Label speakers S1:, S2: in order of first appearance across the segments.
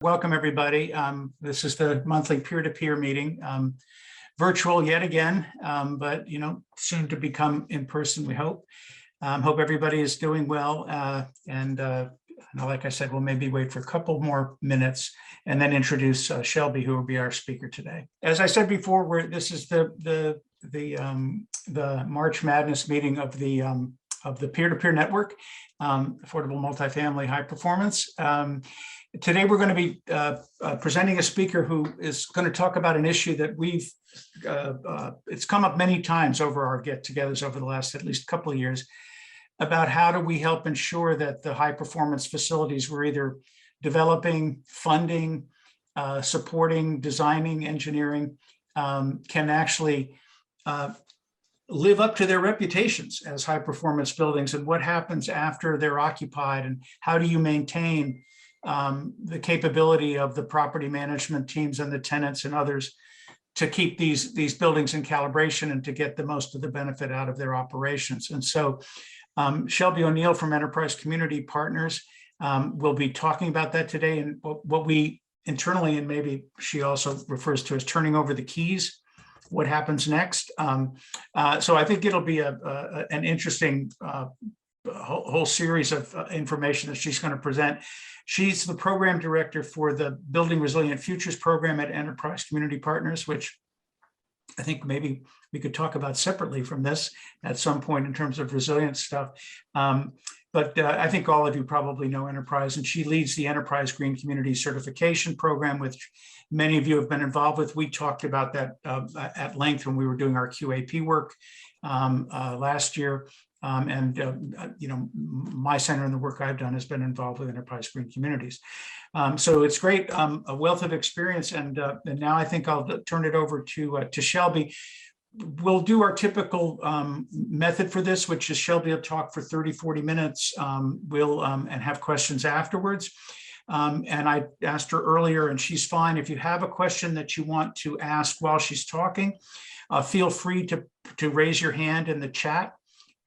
S1: Welcome, everybody. This is the monthly peer-to-peer meeting, virtual yet again, but soon to become in person, we hope. Hope everybody is doing well. Like I said, we'll maybe wait for a couple more minutes and then introduce Shelby, who will be our speaker today. As I said before, this is the March Madness meeting of the peer-to-peer network, affordable multifamily high performance. Today, we're going to be presenting a speaker who is going to talk about an issue that it's come up many times over our get-togethers over the last at least couple of years, about how do we help ensure that the high performance facilities we're either developing, funding, supporting, designing, engineering, can actually live up to their reputations as high performance buildings, and what happens after they're occupied, and how do you maintain the capability of the property management teams and the tenants and others to keep these buildings in calibration and to get the most of the benefit out of their operations. And so Shelby O'Neill from Enterprise Community Partners will be talking about that today, and what we internally, and maybe she also refers to as turning over the keys, what happens next. So I think it'll be an interesting whole series of information that she's going to present. She's the program director for the Building Resilient Futures program at Enterprise Community Partners, which I think maybe we could talk about separately from this at some point in terms of resilience stuff. But I think all of you probably know Enterprise, and she leads the Enterprise Green Community Certification Program, which many of you have been involved with. We talked about that at length when we were doing our QAP work last year. My center and the work I've done has been involved with Enterprise Green Communities. So it's great, a wealth of experience. And now I think I'll turn it over to Shelby. We'll do our typical method for this, which is Shelby will talk for 30-40 minutes. We'll and have questions afterwards. And I asked her earlier, and she's fine. If you have a question that you want to ask while she's talking, feel free to raise your hand in the chat.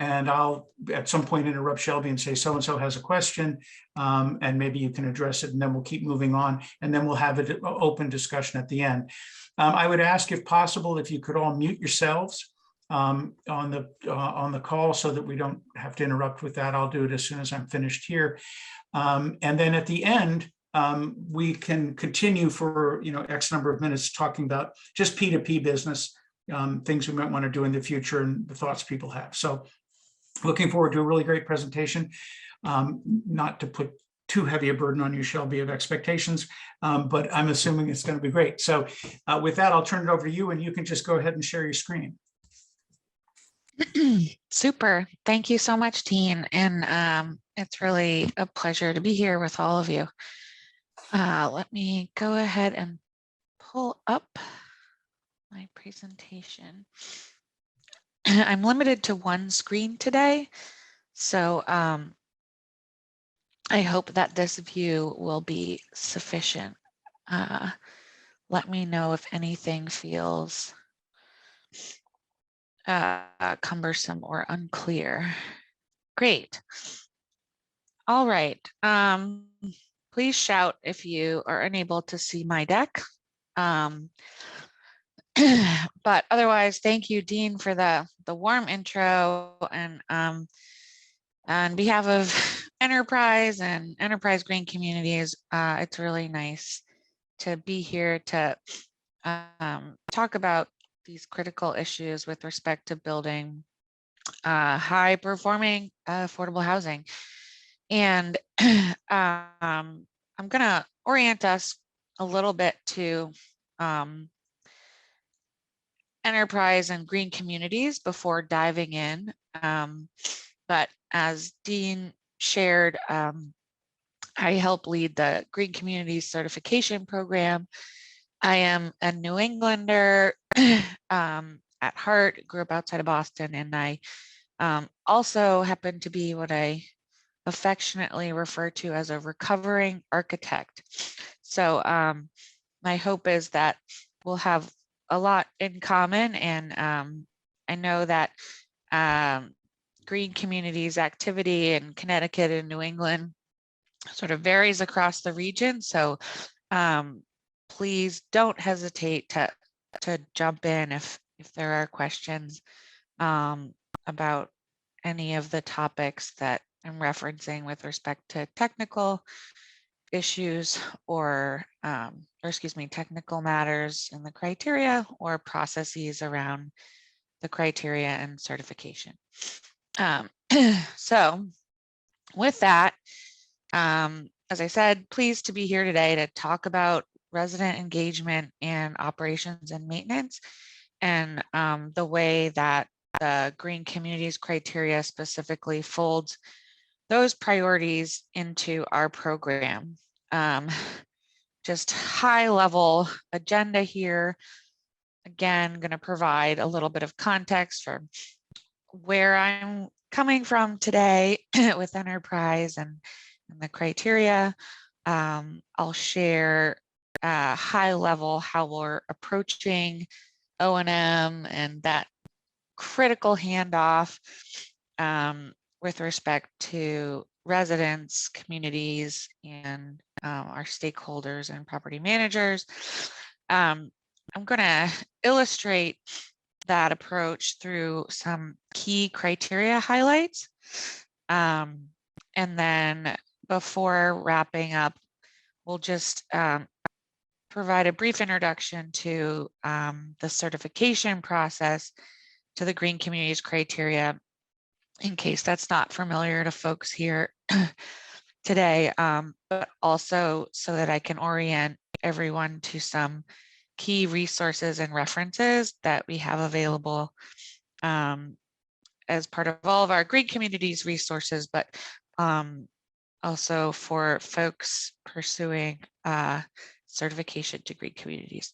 S1: And I'll at some point interrupt Shelby and say, so-and-so has a question, and maybe you can address it, and then we'll keep moving on, and then we'll have an open discussion at the end. I would ask, if possible, if you could all mute yourselves on the call so that we don't have to interrupt with that. I'll do it as soon as I'm finished here. And then at the end, we can continue for X number of minutes talking about just P2P business, things we might want to do in the future and the thoughts people have. So looking forward to a really great presentation. Not to put too heavy a burden on you, Shelby, of expectations, but I'm assuming it's going to be great. So with that, I'll turn it over to you, and you can just go ahead and share your screen.
S2: Super. Thank you so much, Dean. And it's really a pleasure to be here with all of you. Let me go ahead and pull up my presentation. I'm limited to one screen today, so I hope that this view will be sufficient. Let me know if anything feels cumbersome or unclear. Great. All right. Please shout if you are unable to see my deck. But otherwise, thank you, Dean, for the warm intro. And on behalf of Enterprise and Enterprise Green Communities, it's really nice to be here to talk about these critical issues with respect to building high performing affordable housing. And I'm going to orient us a little bit to Enterprise and green communities before diving in. But as Dean shared, I help lead the Green Communities Certification Program. I am a New Englander at heart, grew up outside of Boston, and I also happen to be what I affectionately refer to as a recovering architect. So my hope is that we'll have a lot in common, and I know that green communities activity in Connecticut and New England sort of varies across the region. So please don't hesitate to jump in if there are questions about any of the topics that I'm referencing with respect to technical issues or excuse me, technical matters in the criteria or processes around the criteria and certification. So with that, as I said, pleased to be here today to talk about resident engagement and operations and maintenance, and the way that the Green Communities criteria specifically folds those priorities into our program. Just high level agenda here. Again, going to provide a little bit of context for where I'm coming from today with Enterprise and the criteria. I'll share high level how we're approaching O&M and that critical handoff with respect to residents, communities, and our stakeholders and property managers. I'm going to illustrate that approach through some key criteria highlights. And then before wrapping up, we'll just provide a brief introduction to the certification process to the Green Communities criteria, in case that's not familiar to folks here today, but also so that I can orient everyone to some key resources and references that we have available as part of all of our Green Communities resources, but also for folks pursuing certification to Green Communities.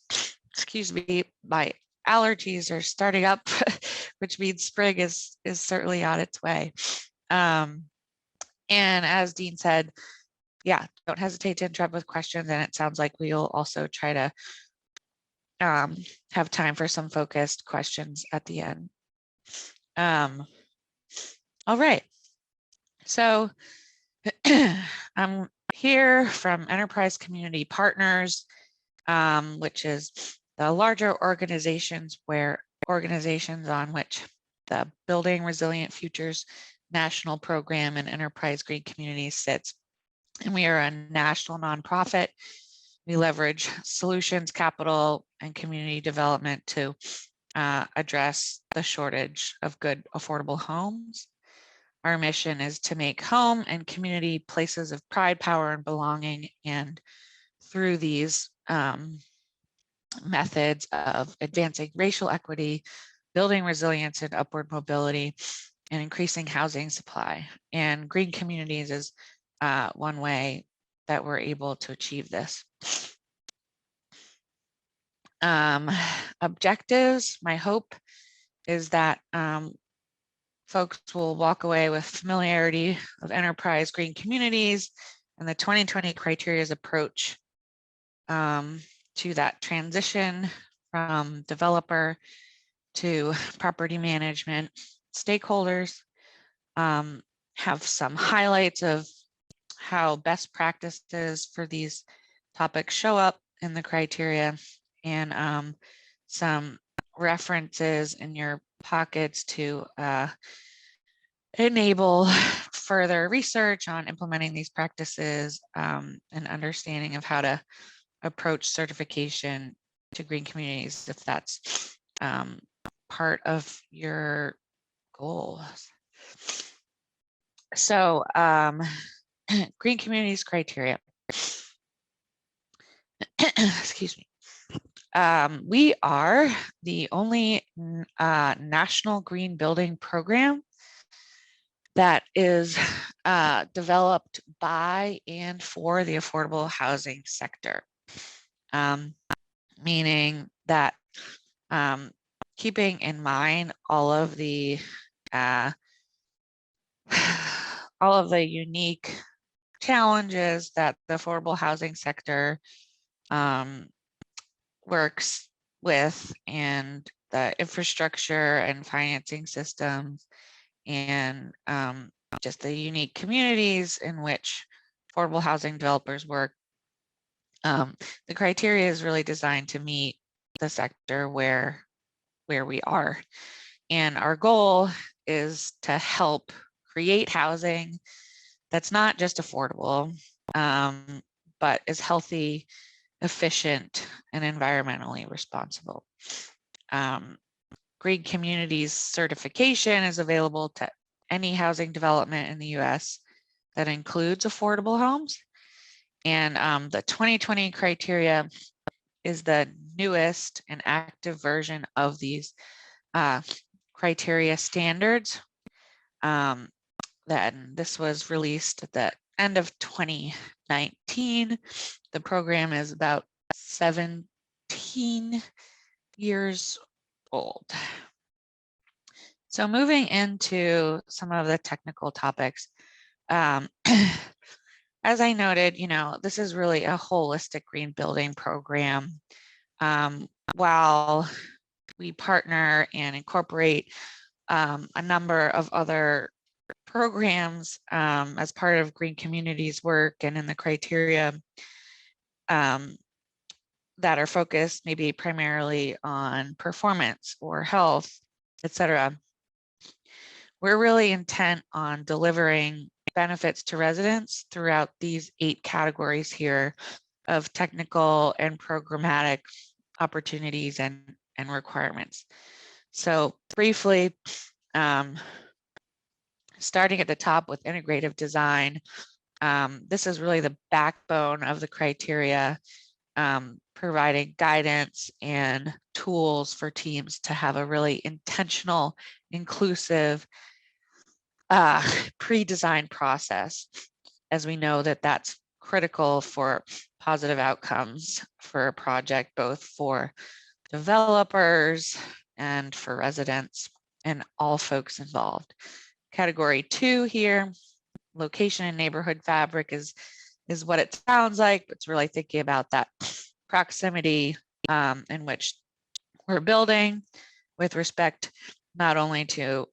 S2: Excuse me, my allergies are starting up, which means spring is certainly on its way. And as Dean said, yeah, don't hesitate to interrupt with questions. And it sounds like we'll also try to have time for some focused questions at the end. All right. So I'm here from Enterprise Community Partners, which is the larger organizations on which the Building Resilient Futures National Program and Enterprise Green Communities sits. And we are a national nonprofit. We leverage solutions, capital, and community development to address the shortage of good, affordable homes. Our mission is to make home and community places of pride, power, and belonging. And through these methods of advancing racial equity, building resilience and upward mobility, and increasing housing supply. And Green Communities is one way that we're able to achieve this. Objectives, my hope is that folks will walk away with familiarity of Enterprise Green Communities and the 2020 criteria's approach to that transition from developer to property management stakeholders, have some highlights of how best practices for these topics show up in the criteria, and some references in your pockets to enable further research on implementing these practices and understanding of how to approach certification to Green Communities, if that's part of your goals. So Green Communities criteria. Excuse me. We are the only national green building program that is developed by and for the affordable housing sector, meaning that keeping in mind all of the unique challenges that the affordable housing sector works with, and the infrastructure and financing systems, and just the unique communities in which affordable housing developers work. The criteria is really designed to meet the sector where we are. And our goal is to help create housing that's not just affordable, but is healthy, efficient, and environmentally responsible. Green Communities certification is available to any housing development in the US that includes affordable homes. And the 2020 criteria is the newest and active version of these criteria standards. This was released at the end of 2019. The program is about 17 years old. So moving into some of the technical topics, as I noted, this is really a holistic green building program. While we partner and incorporate a number of other programs as part of Green Communities work and in the criteria that are focused maybe primarily on performance or health, etc. We're really intent on delivering benefits to residents throughout these 8 categories here of technical and programmatic opportunities and requirements. So briefly, starting at the top with integrative design, this is really the backbone of the criteria, providing guidance and tools for teams to have a really intentional, inclusive pre-design process, as we know that that's critical for positive outcomes for a project, both for developers and for residents and all folks involved. Category 2 here, location and neighborhood fabric is what it sounds like, but it's really thinking about that proximity in which we're building with respect not only to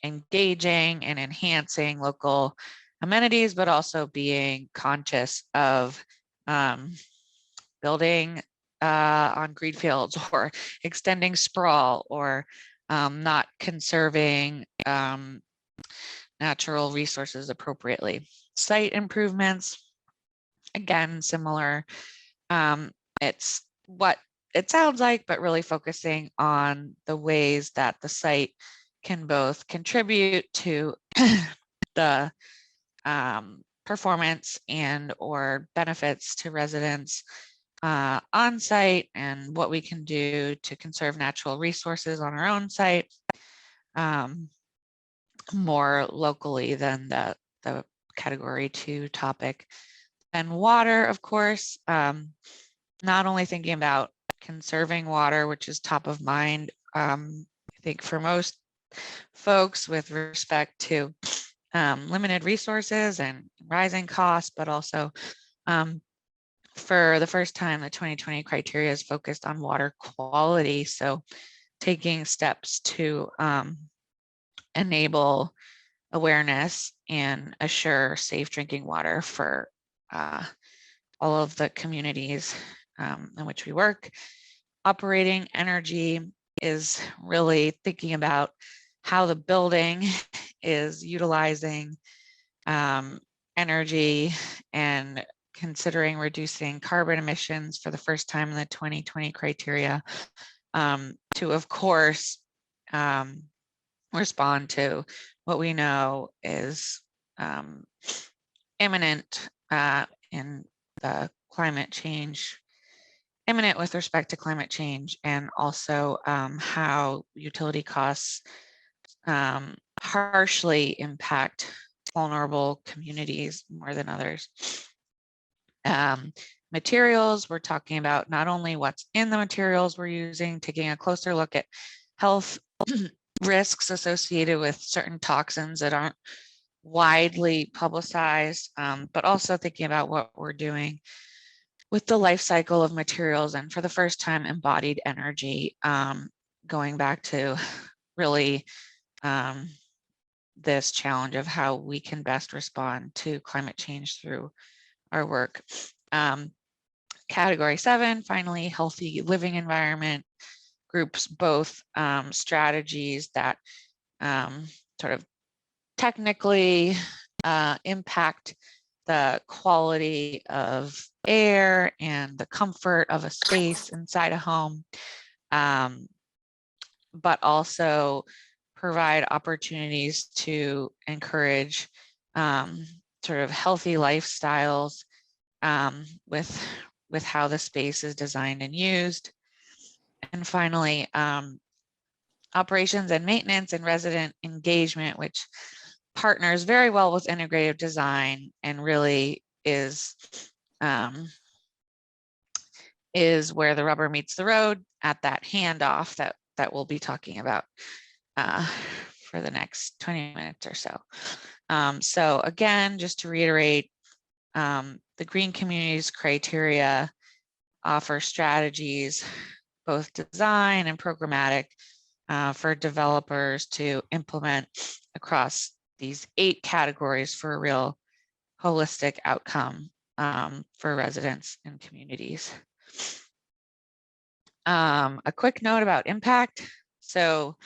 S2: engaging and enhancing local amenities, but also being conscious of building on green fields or extending sprawl or not conserving natural resources appropriately. Site improvements, again, similar. It's what it sounds like, but really focusing on the ways that the site can both contribute to the performance and or benefits to residents on site, and what we can do to conserve natural resources on our own site more locally than the category 2 topic. And water, of course, not only thinking about conserving water, which is top of mind, I think for most folks with respect to limited resources and rising costs, but also for the first time, the 2020 criteria is focused on water quality. So taking steps to enable awareness and assure safe drinking water for all of the communities in which we work. Operating energy is really thinking about how the building is utilizing energy and considering reducing carbon emissions for the first time in the 2020 criteria to, of course, respond to what we know is imminent in the climate change, imminent with respect to climate change, and also how utility costs harshly impact vulnerable communities more than others. Materials, we're talking about not only what's in the materials we're using, taking a closer look at health risks associated with certain toxins that aren't widely publicized, but also thinking about what we're doing with the life cycle of materials, and for the first time, embodied energy, going back to really this challenge of how we can best respond to climate change through our work. Category 7, finally, healthy living environment, groups both strategies that sort of technically impact the quality of air and the comfort of a space inside a home, but also provide opportunities to encourage sort of healthy lifestyles with how the space is designed and used. And finally, operations and maintenance and resident engagement, which partners very well with integrative design and really is where the rubber meets the road at that handoff that we'll be talking about for the next 20 minutes or so. So again, just to reiterate, the green communities criteria offer strategies, both design and programmatic, for developers to implement across these 8 categories for a real holistic outcome for residents and communities. A quick note about impact. So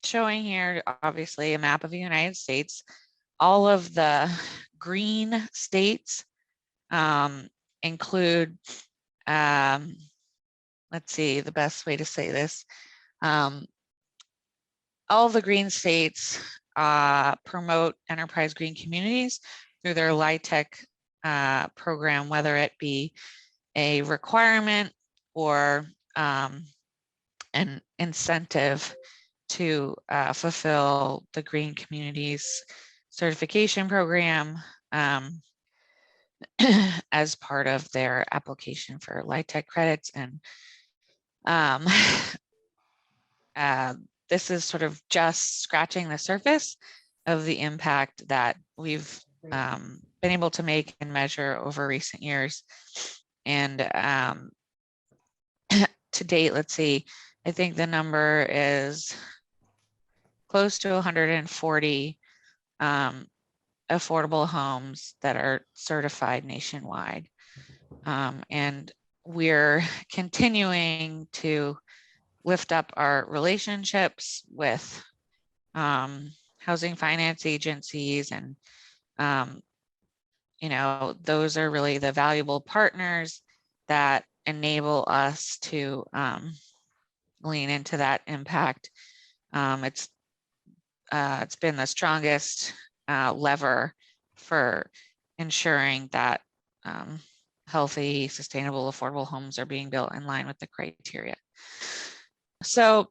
S2: showing here, obviously, a map of the United States. All of the green states include, let's see, the best way to say this. All the green states promote enterprise green communities through their LIHTC program, whether it be a requirement or an incentive to fulfill the green communities certification program as part of their application for LIHTC credits. And this is sort of just scratching the surface of the impact that we've been able to make and measure over recent years. And to date, let's see, I think the number is close to 140 affordable homes that are certified nationwide. And we're continuing to lift up our relationships with housing finance agencies, and you know, those are really the valuable partners that enable us to lean into that impact. It's been the strongest lever for ensuring that healthy, sustainable, affordable homes are being built in line with the criteria. So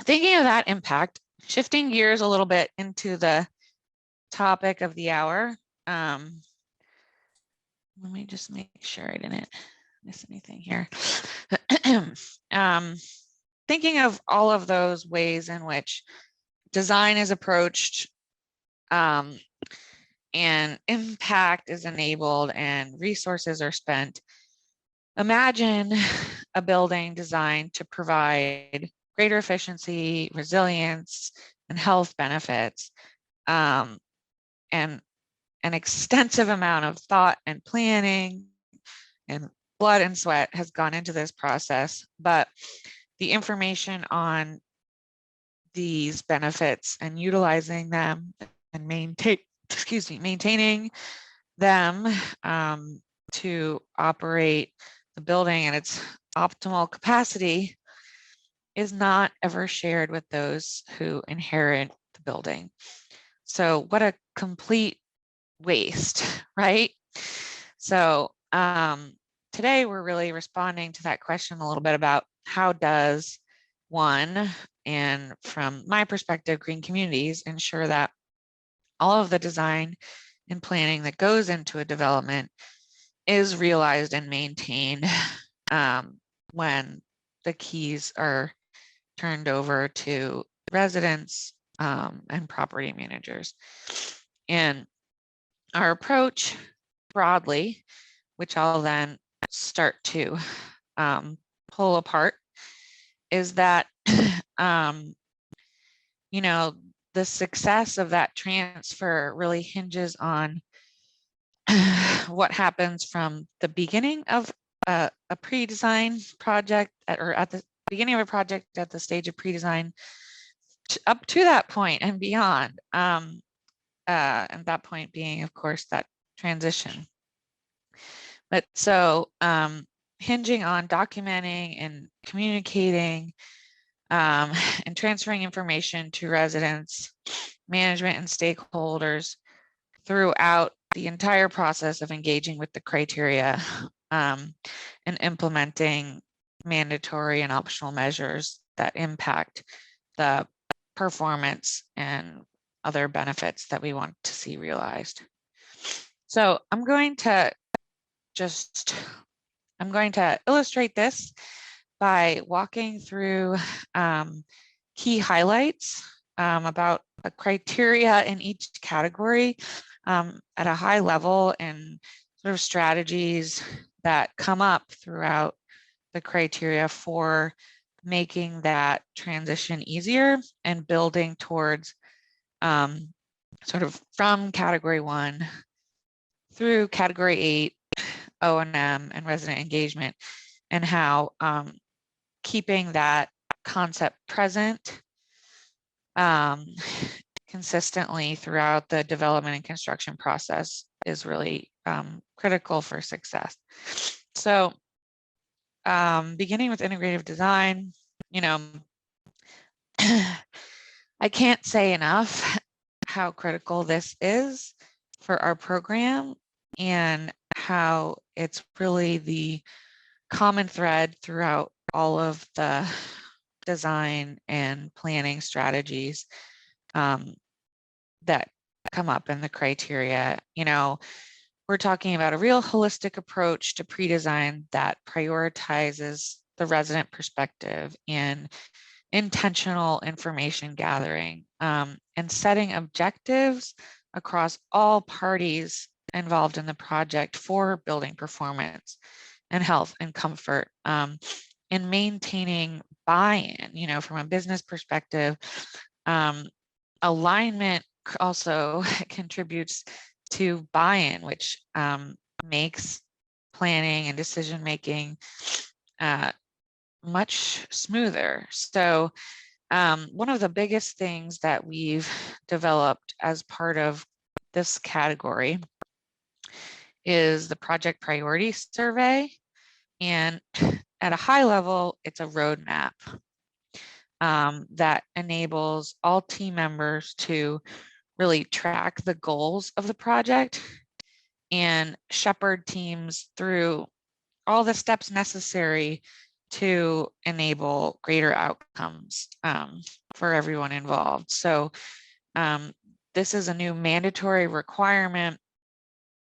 S2: thinking of that impact, shifting gears a little bit into the topic of the hour. Let me just make sure I didn't miss anything here. Thinking of all of those ways in which design is approached and impact is enabled and resources are spent. Imagine a building designed to provide greater efficiency, resilience, and health benefits, and an extensive amount of thought and planning and blood and sweat has gone into this process, but the information on these benefits and utilizing them and maintaining them to operate the building at its optimal capacity is not ever shared with those who inherit the building. So what a complete waste, right? So today we're really responding to that question a little bit about how does one, and from my perspective, green communities, ensure that all of the design and planning that goes into a development is realized and maintained when the keys are turned over to residents and property managers. And our approach broadly, which I'll then start to pull apart, is that you know, the success of that transfer really hinges on what happens from the beginning of a pre-design project or at the beginning of a project at the stage of pre-design up to that point and beyond. And that point being, of course, that transition. But so hinging on documenting and communicating and transferring information to residents, management, and stakeholders throughout the entire process of engaging with the criteria and implementing mandatory and optional measures that impact the performance and other benefits that we want to see realized. So I'm going to illustrate this by walking through key highlights about the criteria in each category at a high level, and sort of strategies that come up throughout the criteria for making that transition easier and building towards sort of from category 1 through category 8, O&M and resident engagement, and how keeping that concept present consistently throughout the development and construction process is really critical for success. So beginning with integrative design, you know, I can't say enough how critical this is for our program and how it's really the common thread throughout all of the design and planning strategies that come up in the criteria. You know, we're talking about a real holistic approach to pre-design that prioritizes the resident perspective and intentional information gathering and setting objectives across all parties involved in the project for building performance and health and comfort, and maintaining buy-in, you know, from a business perspective. Alignment also contributes to buy-in, which makes planning and decision-making much smoother. So one of the biggest things that we've developed as part of this category is the project priority survey. And at a high level, it's a roadmap that enables all team members to really track the goals of the project and shepherd teams through all the steps necessary to enable greater outcomes for everyone involved. So this is a new mandatory requirement,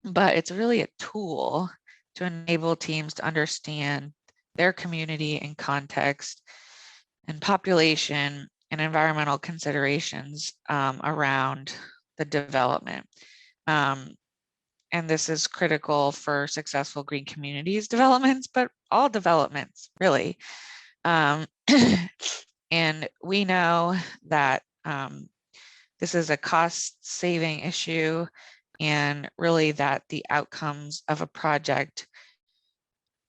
S2: but it's really a tool to enable teams to understand their community and context and population and environmental considerations around the development. And this is critical for successful green communities developments, but all developments really. And we know that this is a cost saving issue, and really that the outcomes of a project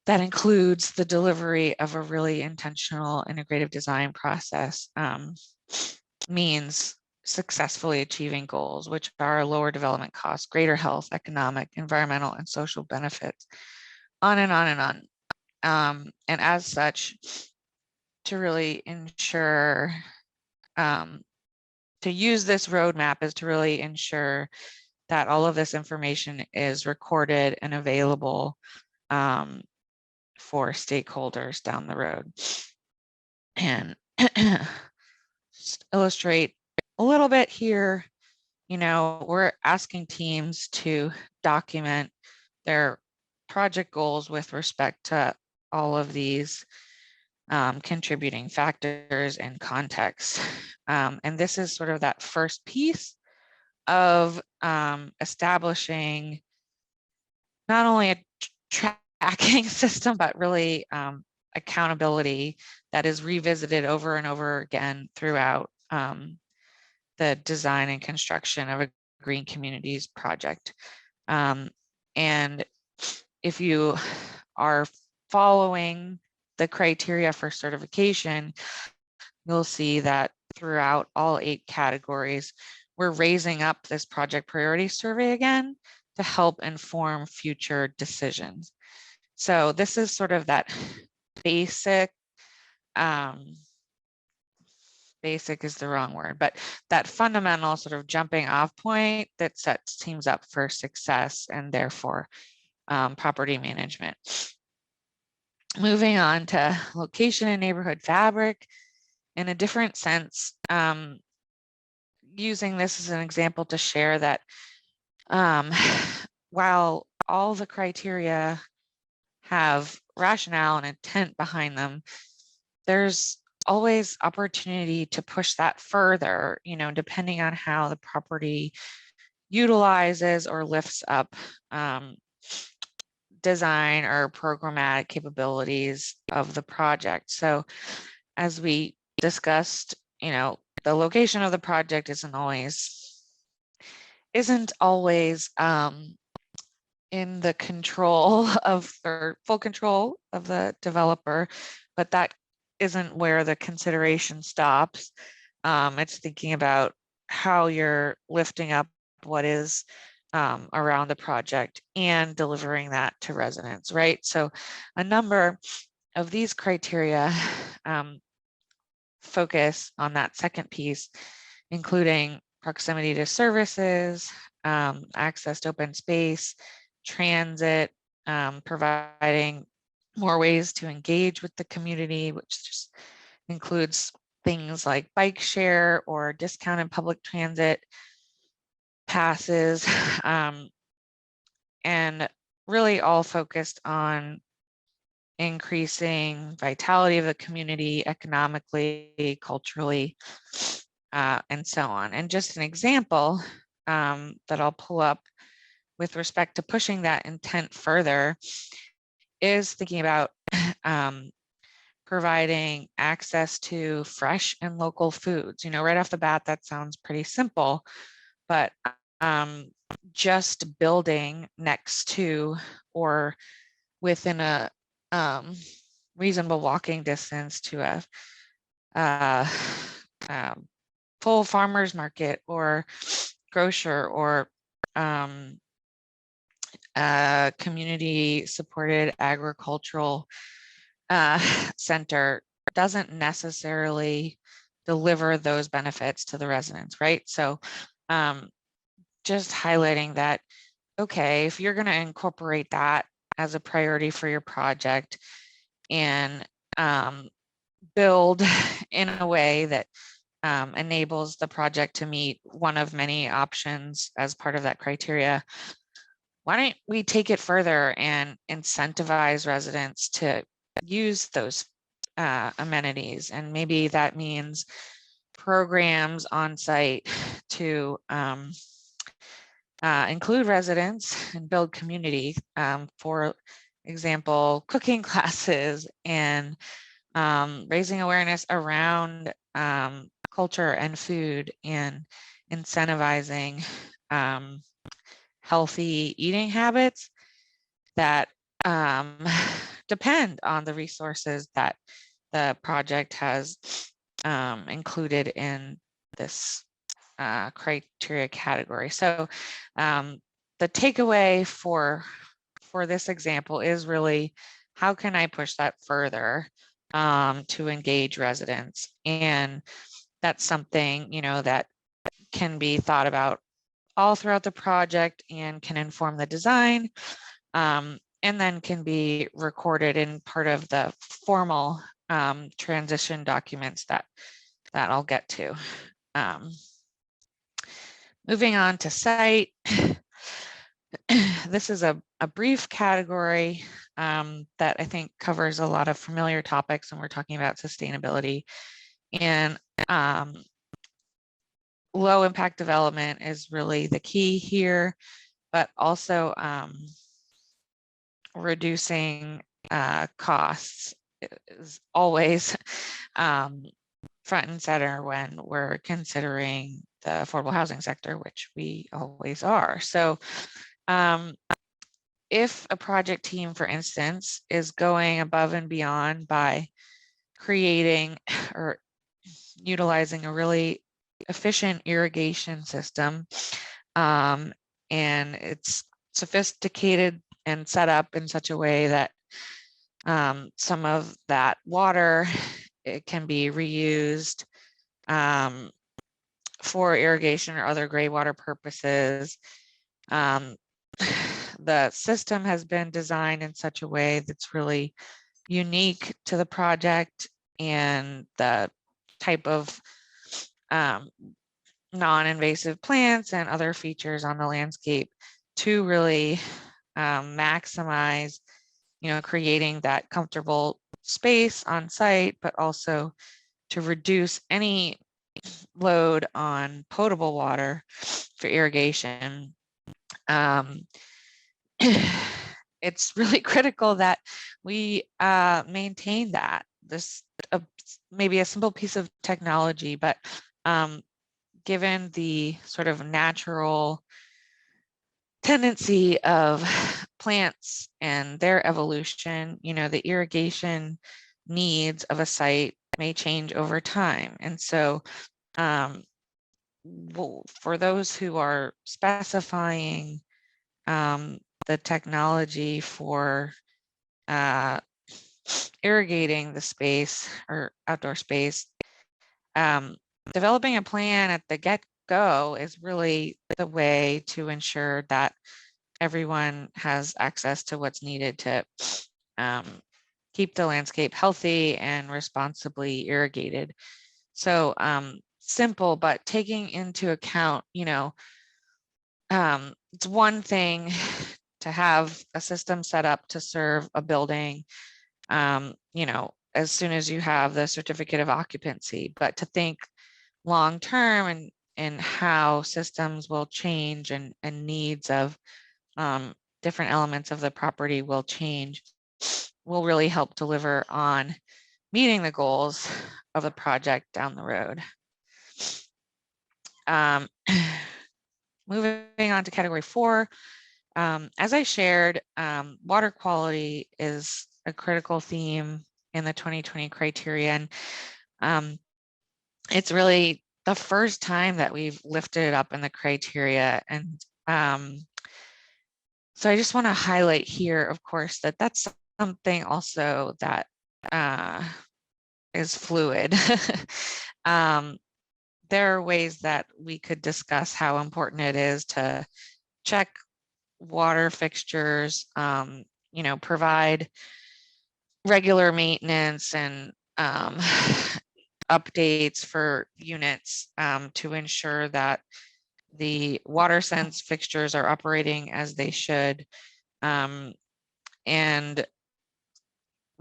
S2: that includes the delivery of a really intentional integrative design process means successfully achieving goals, which are lower development costs, greater health, economic, environmental, and social benefits, on and on and on. And as such, to really ensure, to use this roadmap is to really ensure that all of this information is recorded and available for stakeholders down the road. And just illustrate a little bit here, you know, we're asking teams to document their project goals with respect to all of these contributing factors and context. And this is sort of that first piece of establishing not only a tracking system, but really accountability that is revisited over and over again throughout the design and construction of a green communities project. And if you are following the criteria for certification, you'll see that throughout all 8 categories, we're raising up this project priority survey again to help inform future decisions. So this is sort of that basic, basic is the wrong word, but that fundamental sort of jumping off point that sets teams up for success and therefore property management. Moving on to location and neighborhood fabric in a different sense, using this as an example to share that while all the criteria have rationale and intent behind them, there's always opportunity to push that further, you know, depending on how the property utilizes or lifts up design or programmatic capabilities of the project. So as we discussed, you know, the location of the project isn't always in the control of, or full control of the developer, but that isn't where the consideration stops. It's thinking about how you're lifting up what is around the project and delivering that to residents, right? So a number of these criteria focus on that second piece, including proximity to services, access to open space, transit, providing more ways to engage with the community, which just includes things like bike share or discounted public transit passes, and really all focused on increasing vitality of the community economically, culturally, and so on. And just an example that I'll pull up with respect to pushing that intent further is thinking about providing access to fresh and local foods. You know, right off the bat, that sounds pretty simple, but just building next to or within a reasonable walking distance to a full farmers market or grocer or community supported agricultural center doesn't necessarily deliver those benefits to the residents, right? So just highlighting that, okay, if you're going to incorporate that as a priority for your project and build in a way that enables the project to meet one of many options as part of that criteria, why don't we take it further and incentivize residents to use those amenities? And maybe that means programs on site to include residents and build community, for example, cooking classes and raising awareness around culture and food and incentivizing healthy eating habits that depend on the resources that the project has included in this criteria category. So the takeaway for this example is really, how can I push that further to engage residents? And that's something, you know, that can be thought about all throughout the project and can inform the design, and then can be recorded in part of the formal transition documents that I'll get to. Moving on to site. This is a brief category that I think covers a lot of familiar topics when we're talking about sustainability. And low impact development is really the key here, but also reducing costs is always front and center when we're considering the affordable housing sector, which we always are. So if a project team, for instance, is going above and beyond by creating or utilizing a really efficient irrigation system, and it's sophisticated and set up in such a way that some of that water, it can be reused for irrigation or other gray water purposes. The system has been designed in such a way that's really unique to the project and the type of non-invasive plants and other features on the landscape to really maximize, creating that comfortable space on site, but also to reduce any load on potable water for irrigation. It's really critical that we maintain that. This maybe a simple piece of technology, but given the sort of natural tendency of plants and their evolution, the irrigation needs of a site may change over time. And so for those who are specifying the technology for irrigating the space or outdoor space, developing a plan at the get-go is really the way to ensure that everyone has access to what's needed to keep the landscape healthy and responsibly irrigated. So simple, but taking into account, it's one thing to have a system set up to serve a building, as soon as you have the certificate of occupancy, but to think long term and how systems will change and needs of different elements of the property will change will really help deliver on meeting the goals of the project down the road. Moving on to category 4, as I shared, water quality is a critical theme in the 2020 criteria, and it's really the first time that we've lifted it up in the criteria. And so I just want to highlight here, of course, that that's something also that is fluid. There are ways that we could discuss how important it is to check water fixtures, provide regular maintenance and updates for units to ensure that the water sense fixtures are operating as they should, and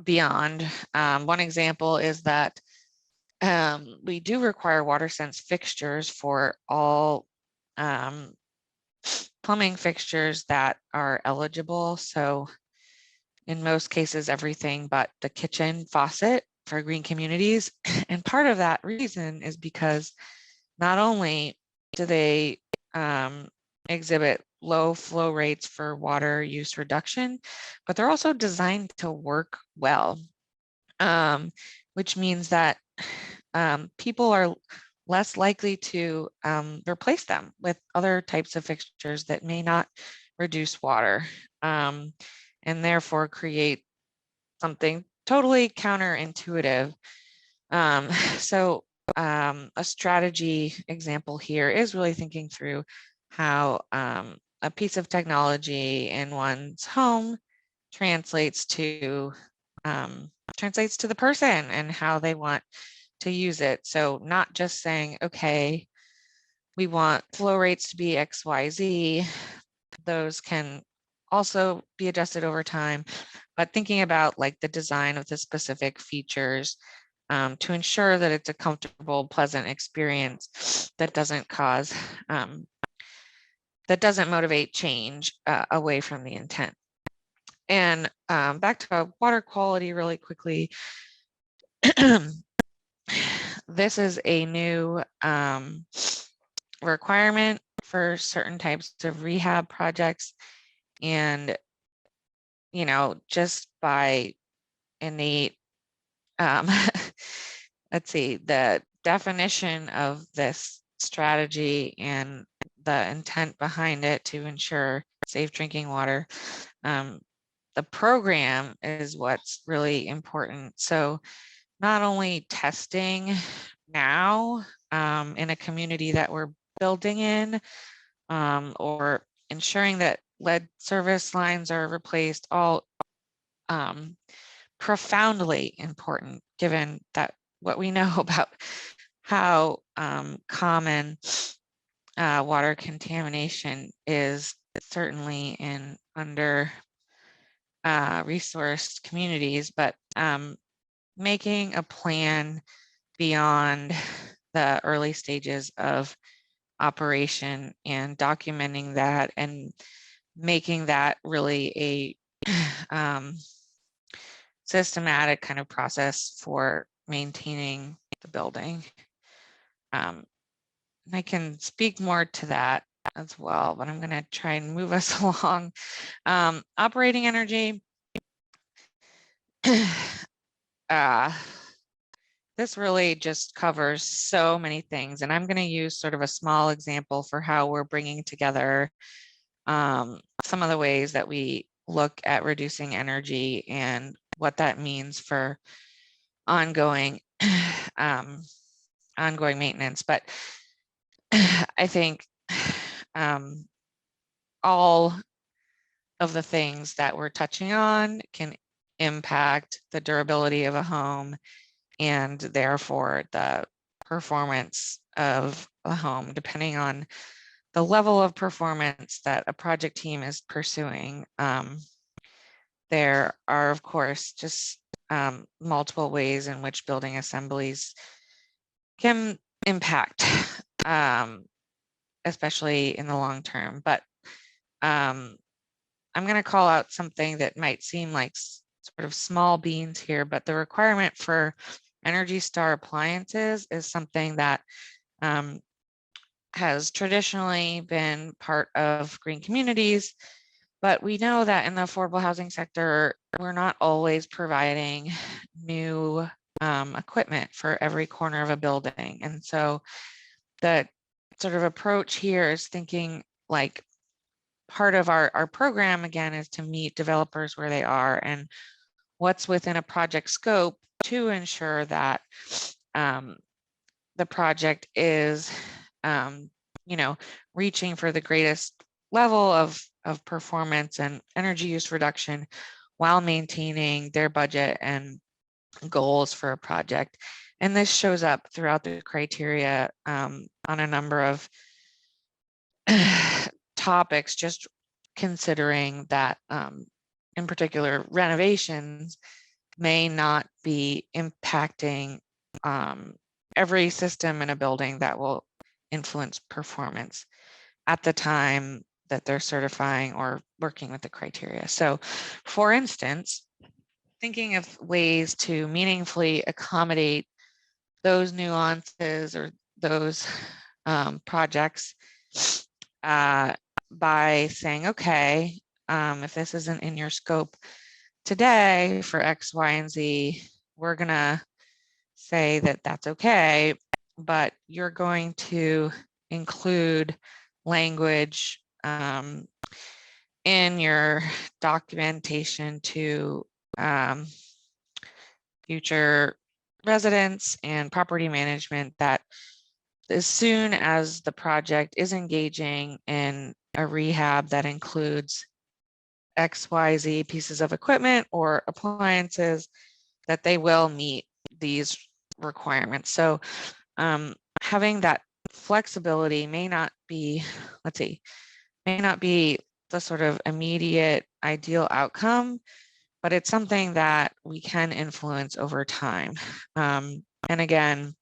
S2: beyond. One example is that we do require water sense fixtures for all plumbing fixtures that are eligible. So in most cases, everything but the kitchen faucet for green communities. And part of that reason is because not only do they exhibit low flow rates for water use reduction, but they're also designed to work well, which means that people are less likely to replace them with other types of fixtures that may not reduce water, and therefore create something totally counterintuitive. So a strategy example here is really thinking through how a piece of technology in one's home translates to the person and how they want to use it. So not just saying, okay, we want flow rates to be XYZ. Those can also be adjusted over time, but thinking about like the design of the specific features to ensure that it's a comfortable, pleasant experience that doesn't cause, that doesn't motivate change away from the intent. And back to water quality really quickly. This is a new requirement for certain types of rehab projects. And you know, just by innate, let's see, the definition of this strategy and the intent behind it to ensure safe drinking water, the program is what's really important. So not only testing now in a community that we're building in, or ensuring that lead service lines are replaced, all profoundly important, given that what we know about how common water contamination is, certainly in under resourced communities, but making a plan beyond the early stages of operation and documenting that and making that really a systematic kind of process for maintaining the building. And I can speak more to that as well, but I'm going to try and move us along. Operating energy. This really just covers so many things, and I'm going to use sort of a small example for how we're bringing together some of the ways that we look at reducing energy and what that means for ongoing ongoing maintenance. But I think all of the things that we're touching on can impact the durability of a home and therefore the performance of a home, depending on the level of performance that a project team is pursuing. There are, of course, just multiple ways in which building assemblies can impact, especially in the long term. But I'm going to call out something that might seem like sort of small beans here, but the requirement for Energy Star appliances is something that has traditionally been part of green communities, but we know that in the affordable housing sector, we're not always providing new equipment for every corner of a building. And so the sort of approach here is thinking like part of our program, again, is to meet developers where they are and what's within a project scope to ensure that the project is, you know, reaching for the greatest level of performance and energy use reduction while maintaining their budget and goals for a project. And this shows up throughout the criteria on a number of topics, just considering that in particular renovations may not be impacting every system in a building that will influence performance at the time that they're certifying or working with the criteria. So for instance, thinking of ways to meaningfully accommodate those nuances or those projects by saying, okay, if this isn't in your scope today for X, Y, and Z, we're gonna say that that's okay, but you're going to include language in your documentation to future residents and property management that as soon as the project is engaging in a rehab that includes XYZ pieces of equipment or appliances, that they will meet these requirements. So having that flexibility may not be, may not be the sort of immediate ideal outcome, but it's something that we can influence over time. And again,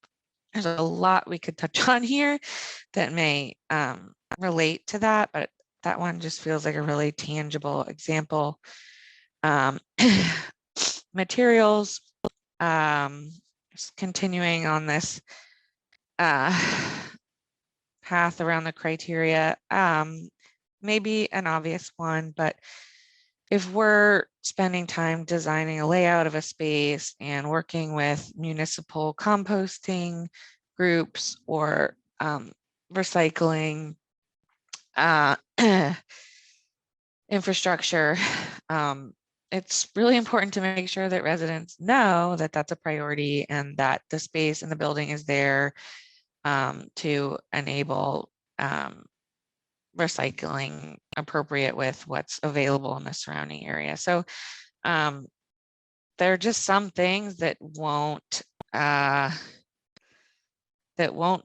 S2: there's a lot we could touch on here that may relate to that, but that one just feels like a really tangible example. Materials, just continuing on this path around the criteria, maybe an obvious one, but if we're spending time designing a layout of a space and working with municipal composting groups or recycling infrastructure. It's really important to make sure that residents know that that's a priority and that the space in the building is there to enable recycling appropriate with what's available in the surrounding area. So there are just some things that won't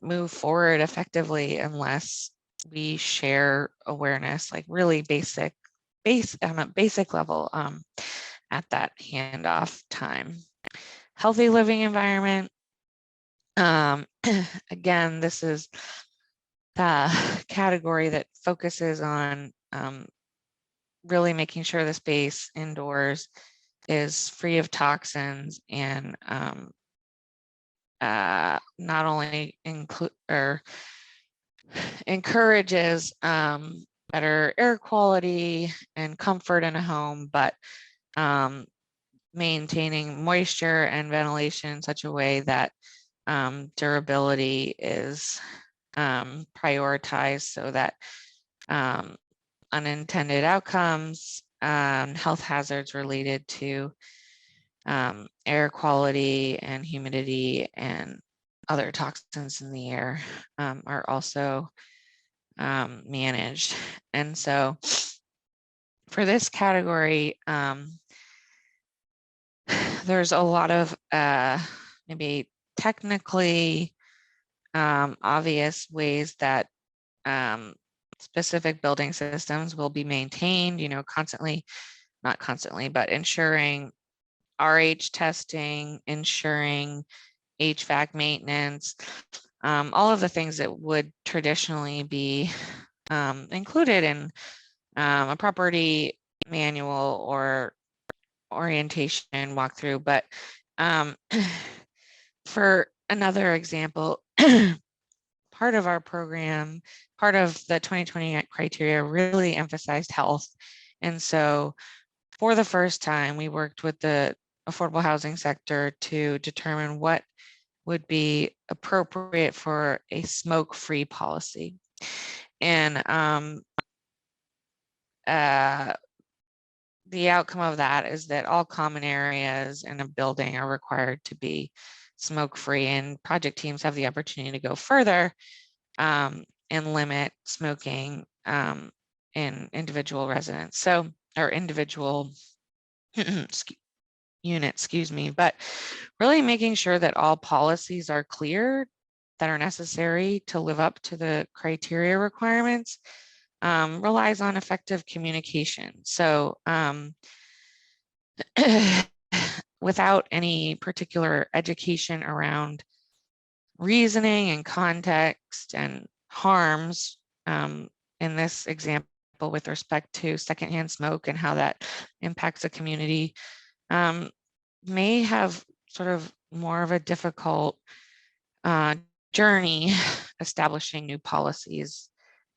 S2: move forward effectively unless we share awareness, like really on a basic level at that handoff time. Healthy living environment. Again, this is the category that focuses on really making sure the space indoors is free of toxins and not only encourages better air quality and comfort in a home, but maintaining moisture and ventilation in such a way that durability is prioritized so that unintended outcomes, health hazards related to air quality and humidity and other toxins in the air are also managed. And so for this category, there's a lot of maybe technically obvious ways that specific building systems will be maintained, not constantly, but ensuring RH testing, ensuring HVAC maintenance, all of the things that would traditionally be included in a property manual or orientation walkthrough. But for another example, part of our program, part of the 2020 criteria really emphasized health. And so for the first time, we worked with the affordable housing sector to determine what would be appropriate for a smoke-free policy. And the outcome of that is that all common areas in a building are required to be smoke-free, and project teams have the opportunity to go further and limit smoking in individual residents. So, or individual units, but really making sure that all policies are clear that are necessary to live up to the criteria requirements relies on effective communication. So without any particular education around reasoning and context and harms, in this example with respect to secondhand smoke and how that impacts a community, may have sort of more of a difficult journey establishing new policies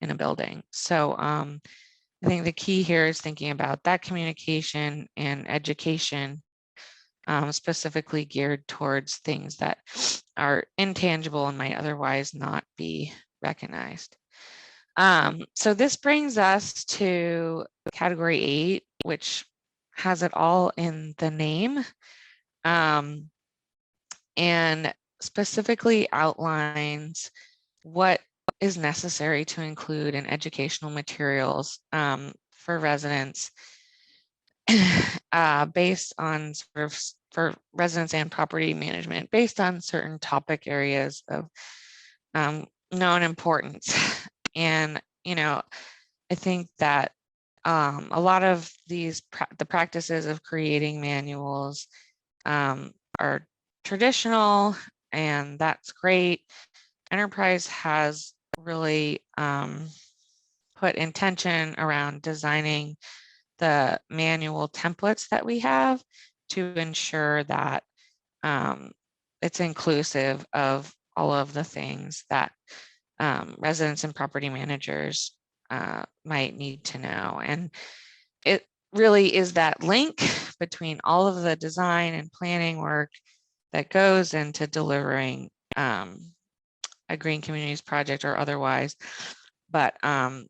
S2: in a building. So I think the key here is thinking about that communication and education, specifically geared towards things that are intangible and might otherwise not be recognized. So this brings us to category 8, which has it all in the name, and specifically outlines what is necessary to include in educational materials for residents based on sort of for residents and property management based on certain topic areas of known importance. And, I think that a lot of the practices of creating manuals are traditional, and that's great. Enterprise has really put intention around designing the manual templates that we have to ensure that it's inclusive of all of the things that residents and property managers might need to know. And really is that link between all of the design and planning work that goes into delivering a green communities project or otherwise, but can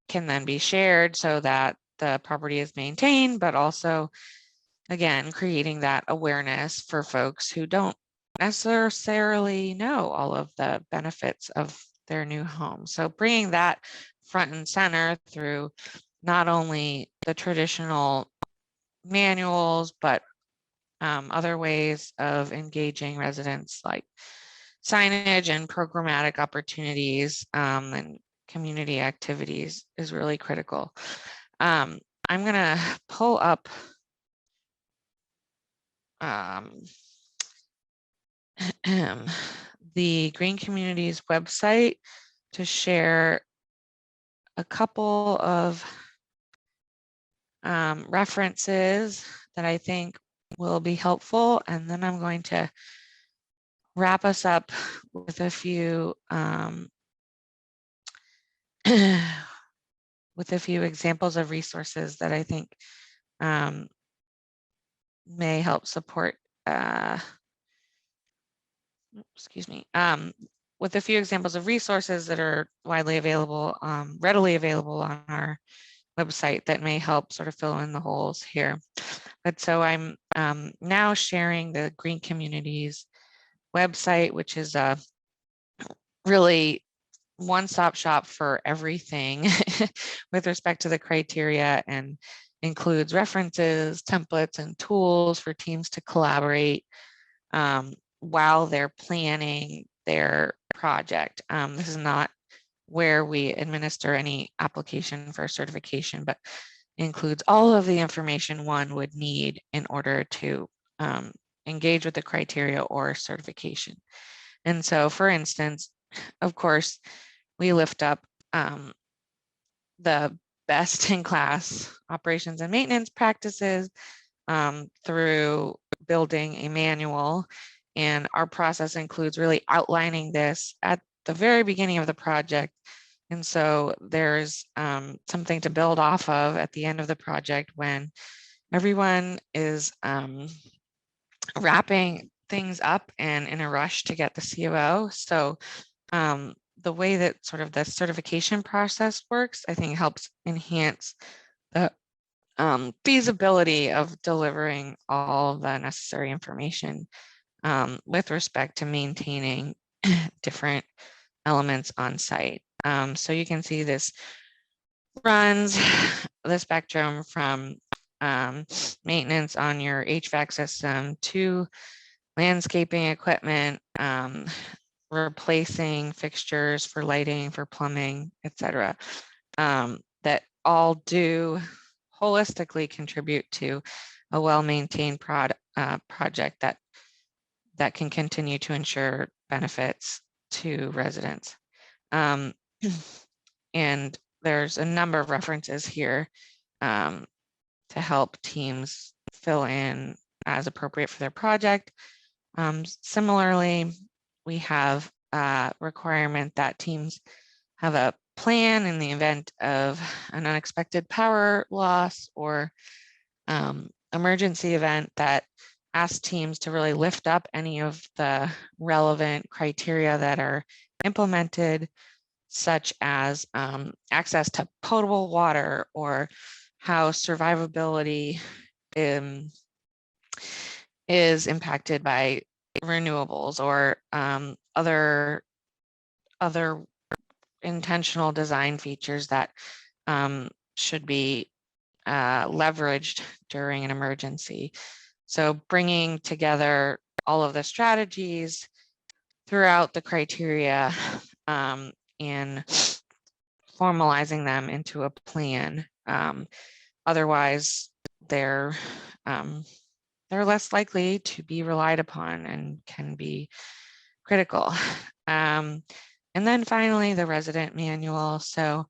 S2: then be shared so that the property is maintained, but also, again, creating that awareness for folks who don't necessarily know all of the benefits of their new home. So bringing that front and center through not only the traditional manuals, but other ways of engaging residents like signage and programmatic opportunities and community activities is really critical. I'm going to pull up the Green Communities website to share a couple of references that I think will be helpful, and then I'm going to wrap us up with a few examples of resources that I think may help support excuse me, with a few examples of resources that are widely available, readily available on our website that may help sort of fill in the holes here. But so I'm now sharing the Green Communities website, which is a really one-stop shop for everything with respect to the criteria, and includes references, templates, and tools for teams to collaborate while they're planning their project. This is not where we administer any application for certification, but includes all of the information one would need in order to engage with the criteria or certification. And so, for instance, of course, we lift up the best in class operations and maintenance practices through building a manual. And our process includes really outlining this at the very beginning of the project. And so there's something to build off of at the end of the project when everyone is wrapping things up and in a rush to get the COO. So the way that sort of the certification process works, I think helps enhance the feasibility of delivering all the necessary information with respect to maintaining different elements on site. So you can see this runs the spectrum from maintenance on your HVAC system to landscaping equipment, replacing fixtures for lighting, for plumbing, etc. That all do holistically contribute to a well-maintained project that can continue to ensure benefits to residents. And there's a number of references here to help teams fill in as appropriate for their project. Similarly, we have a requirement that teams have a plan in the event of an unexpected power loss or emergency event that asks teams to really lift up any of the relevant criteria that are implemented, such as access to potable water or how survivability is impacted by renewables or other intentional design features that should be leveraged during an emergency. So bringing together all of the strategies throughout the criteria and formalizing them into a plan. Otherwise, they're less likely to be relied upon and can be critical. And then finally, the resident manual. So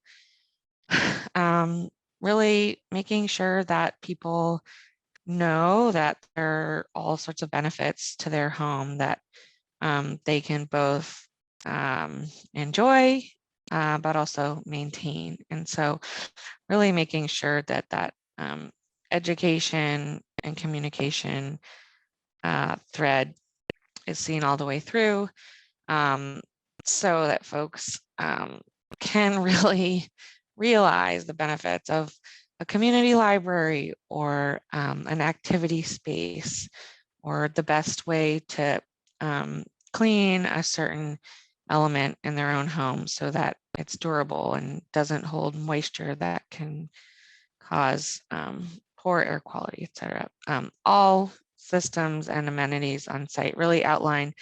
S2: really making sure that people know that there are all sorts of benefits to their home that they can both enjoy, but also maintain. And so really making sure that that education and communication thread is seen all the way through, so that folks can really realize the benefits of a community library or an activity space, or the best way to clean a certain element in their own home so that it's durable and doesn't hold moisture that can cause poor air quality, etc. All systems and amenities on site really outline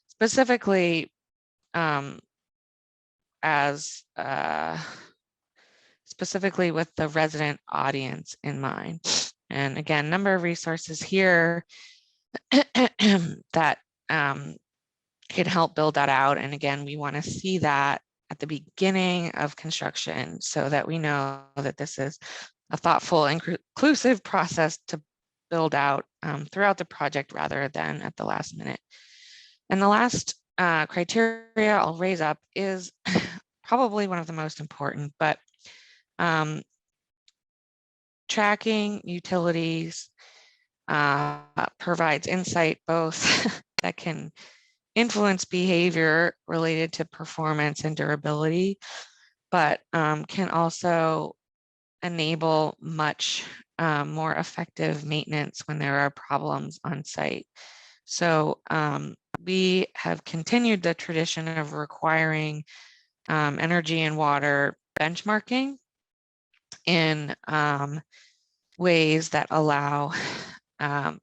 S2: specifically specifically with the resident audience in mind. And again, number of resources here that can help build that out. And again, we want to see that at the beginning of construction so that we know that this is a thoughtful and inclusive process to build out throughout the project rather than at the last minute. And the last criteria I'll raise up is probably one of the most important, but tracking utilities provides insight both that can influence behavior related to performance and durability, but can also enable much more effective maintenance when there are problems on site. So we have continued the tradition of requiring energy and water benchmarking in ways that allow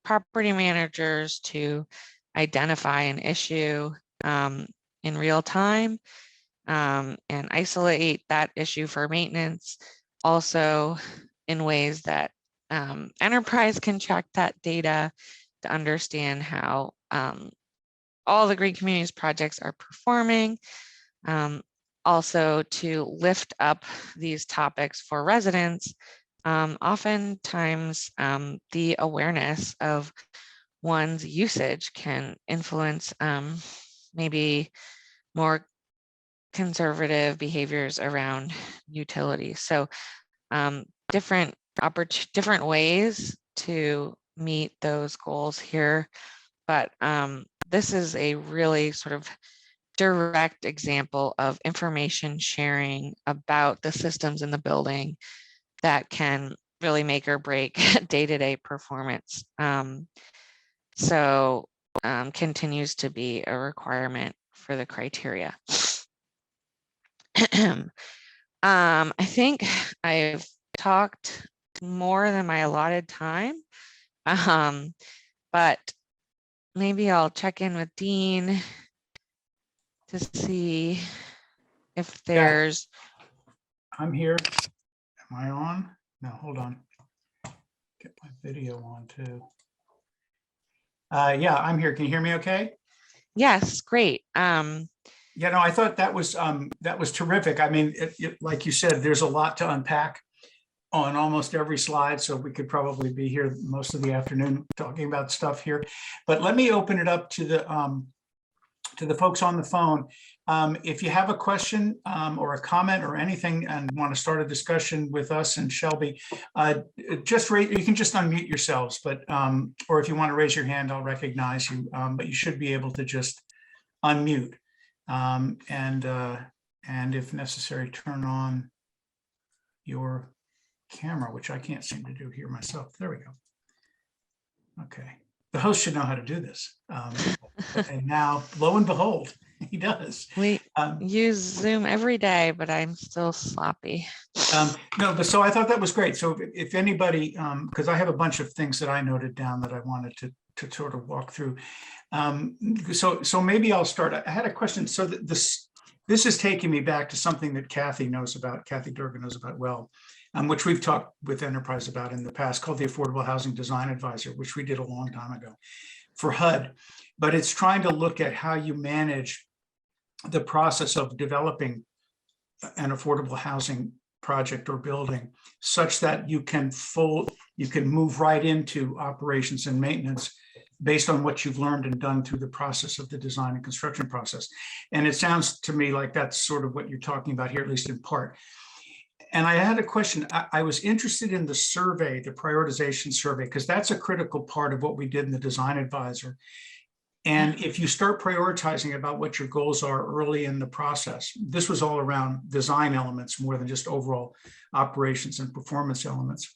S2: property managers to identify an issue in real time and isolate that issue for maintenance. Also in ways that enterprise can track that data to understand how all the green communities projects are performing. Also to lift up these topics for residents. Oftentimes the awareness of one's usage can influence maybe more conservative behaviors around utilities. So different ways to meet those goals here. But this is a really sort of direct example of information sharing about the systems in the building that can really make or break day-to-day performance. So continues to be a requirement for the criteria. I think I've talked more than my allotted time, but maybe I'll check in with Dean to see if there's.
S1: I'm here. Am I on? No, hold on. Get my video on too. Yeah, I'm here. Can you hear me okay?
S2: Yes, great.
S1: Yeah, no, I thought that was terrific. I mean, like you said, there's a lot to unpack on almost every slide, so we could probably be here most of the afternoon talking about stuff here. But let me open it up to the folks on the phone. If you have a question or a comment or anything and want to start a discussion with us and Shelby, you can just unmute yourselves, but or if you want to raise your hand, I'll recognize you, but you should be able to just unmute and if necessary, turn on your camera, which I can't seem to do here myself. There we go. Okay. The host should know how to do this. And now, lo and behold, he does.
S2: We use Zoom every day, but I'm still sloppy.
S1: No, but so I thought that was great. So if anybody, because I have a bunch of things that I noted down that I wanted to sort of walk through. So maybe I'll start. I had a question. So this is taking me back to something that Kathy Durgan knows about well, which we've talked with Enterprise about in the past, called the Affordable Housing Design Advisor, which we did a long time ago for HUD. But it's trying to look at how you manage the process of developing an affordable housing project or building such that you can move right into operations and maintenance based on what you've learned and done through the process of the design and construction process. And it sounds to me like that's sort of what you're talking about here, at least in part. And I had a question. I was interested in the survey, the prioritization survey, because that's a critical part of what we did in the design advisor. And if you start prioritizing about what your goals are early in the process, this was all around design elements more than just overall operations and performance elements.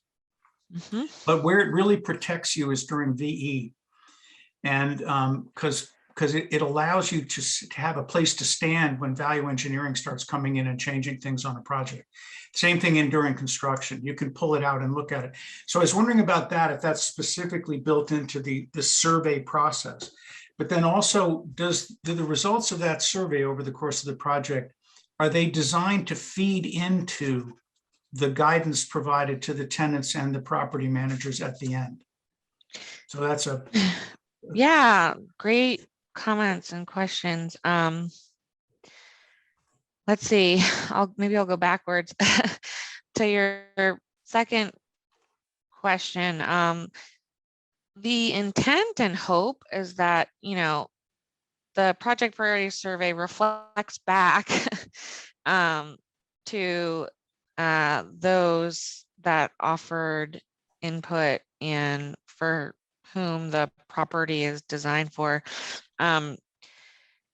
S2: Mhm.
S1: But where it really protects you is during VE. And because it allows you to have a place to stand when value engineering starts coming in and changing things on a project. Same thing in during construction. You can pull it out and look at it. So I was wondering about that, if that's specifically built into the survey process. But then also, do the results of that survey over the course of the project, are they designed to feed into the guidance provided to the tenants and the property managers at the end? So that's a
S2: Yeah, great comments and questions. Let's see, maybe I'll go backwards to your second question. The intent and hope is that, the project priority survey reflects back to those that offered input and for whom the property is designed for.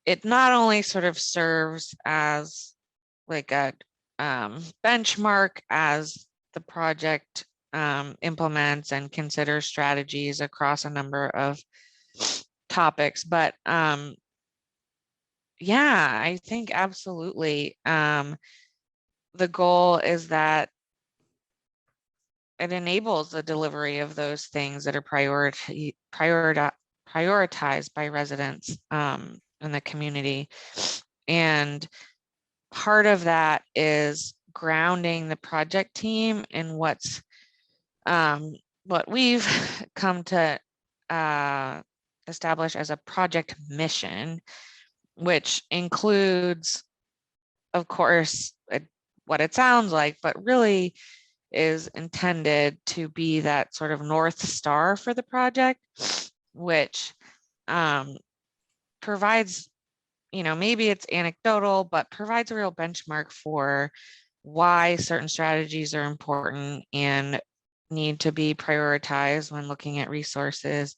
S2: It not only sort of serves as like a benchmark as the project implements and considers strategies across a number of topics, but yeah, I think absolutely. The goal is that it enables the delivery of those things that are prioritized by residents in the community. And part of that is grounding the project team in what we've come to establish as a project mission, which includes, of course, what it sounds like, but really is intended to be that sort of North Star for the project, which provides, maybe it's anecdotal, but provides a real benchmark for why certain strategies are important and need to be prioritized when looking at resources,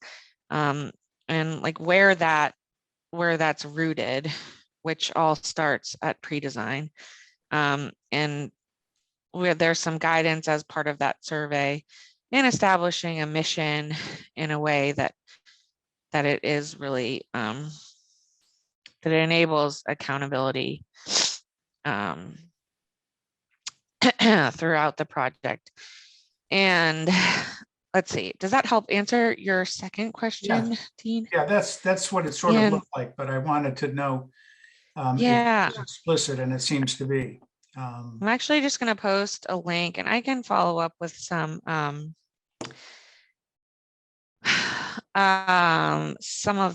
S2: and like where that's rooted, which all starts at pre-design. And where there's some guidance as part of that survey in establishing a mission in a way that it is really that it enables accountability throughout the project. And let's see, does that help answer your second question, Dean?
S1: Yeah, that's what it sort of looked like, but I wanted to know if
S2: Yeah,
S1: it's explicit, and it seems to be.
S2: I'm actually just going to post a link, and I can follow up with some of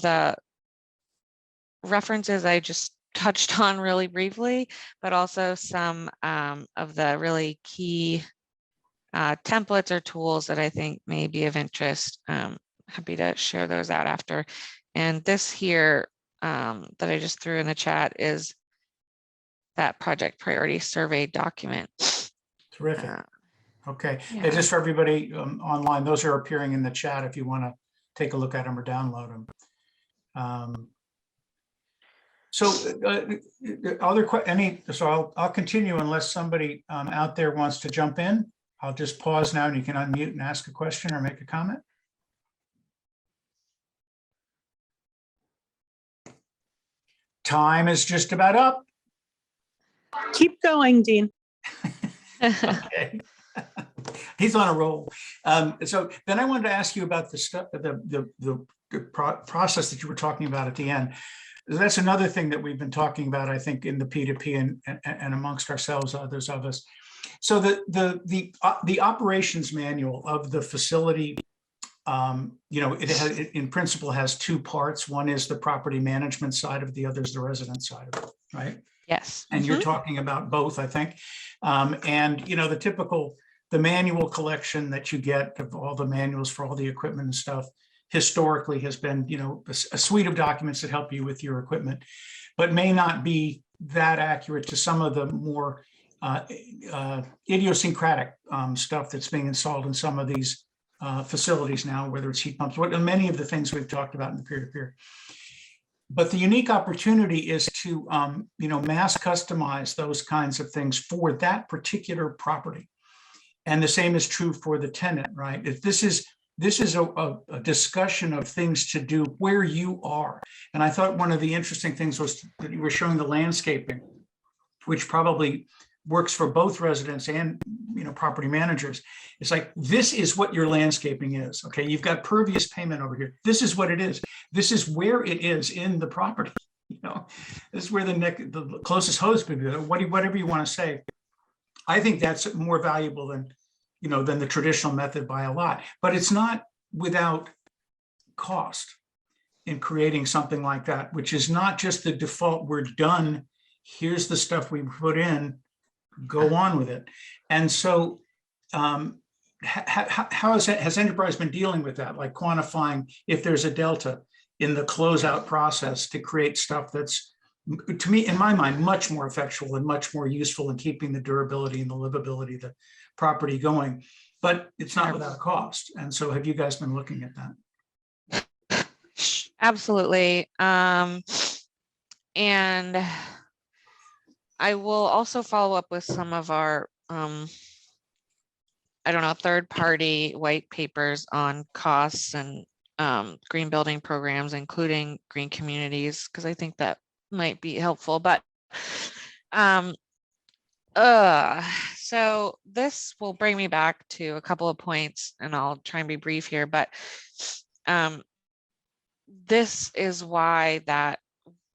S2: the references I just touched on really briefly, but also some of the really key templates or tools that I think may be of interest. Happy to share those out after. And this here that I just threw in the chat is that project priority survey document.
S1: Terrific. Okay.
S2: Yeah.
S1: And just for everybody online, those are appearing in the chat if you want to take a look at them or download them. So I'll continue unless somebody out there wants to jump in. I'll just pause now and you can unmute and ask a question or make a comment. Time is just about up.
S3: Keep going, Dean.
S1: Okay. He's on a roll. So then I wanted to ask you about the process that you were talking about at the end. That's another thing that we've been talking about, I think, in the P2P and amongst ourselves, others of us. So the operations manual of the facility, it in principle has two parts. One is the property management side of it, the other is the resident side of it, right?
S2: Yes.
S1: And you're talking about both, I think. And the manual collection that you get of all the manuals for all the equipment and stuff historically has been, a suite of documents that help you with your equipment, but may not be that accurate to some of the more idiosyncratic stuff that's being installed in some of these facilities now, whether it's heat pumps, many of the things we've talked about in the peer-to-peer. But the unique opportunity is to, mass customize those kinds of things for that particular property. And the same is true for the tenant, right? If this is a discussion of things to do where you are. And I thought one of the interesting things was that you were showing the landscaping, which probably works for both residents and property managers. It's like, this is what your landscaping is. Okay, you've got pervious pavement over here. This is what it is. This is where it is in the property. This is where the closest hose could be. Whatever you want to say. I think that's more valuable than the traditional method by a lot. But it's not without cost in creating something like that, which is not just the default. We're done. Here's the stuff we put in. Go on with it. And so how has Enterprise been dealing with that, like quantifying if there's a delta in the closeout process to create stuff that's, to me, in my mind, much more effectual and much more useful in keeping the durability and the livability of the property going, but it's not without a cost. And so have you guys been looking at that?
S2: Absolutely. And I will also follow up with some of our, third-party white papers on costs and green building programs, including green communities, because I think that might be helpful. But so this will bring me back to a couple of points, and I'll try and be brief here. But this is why that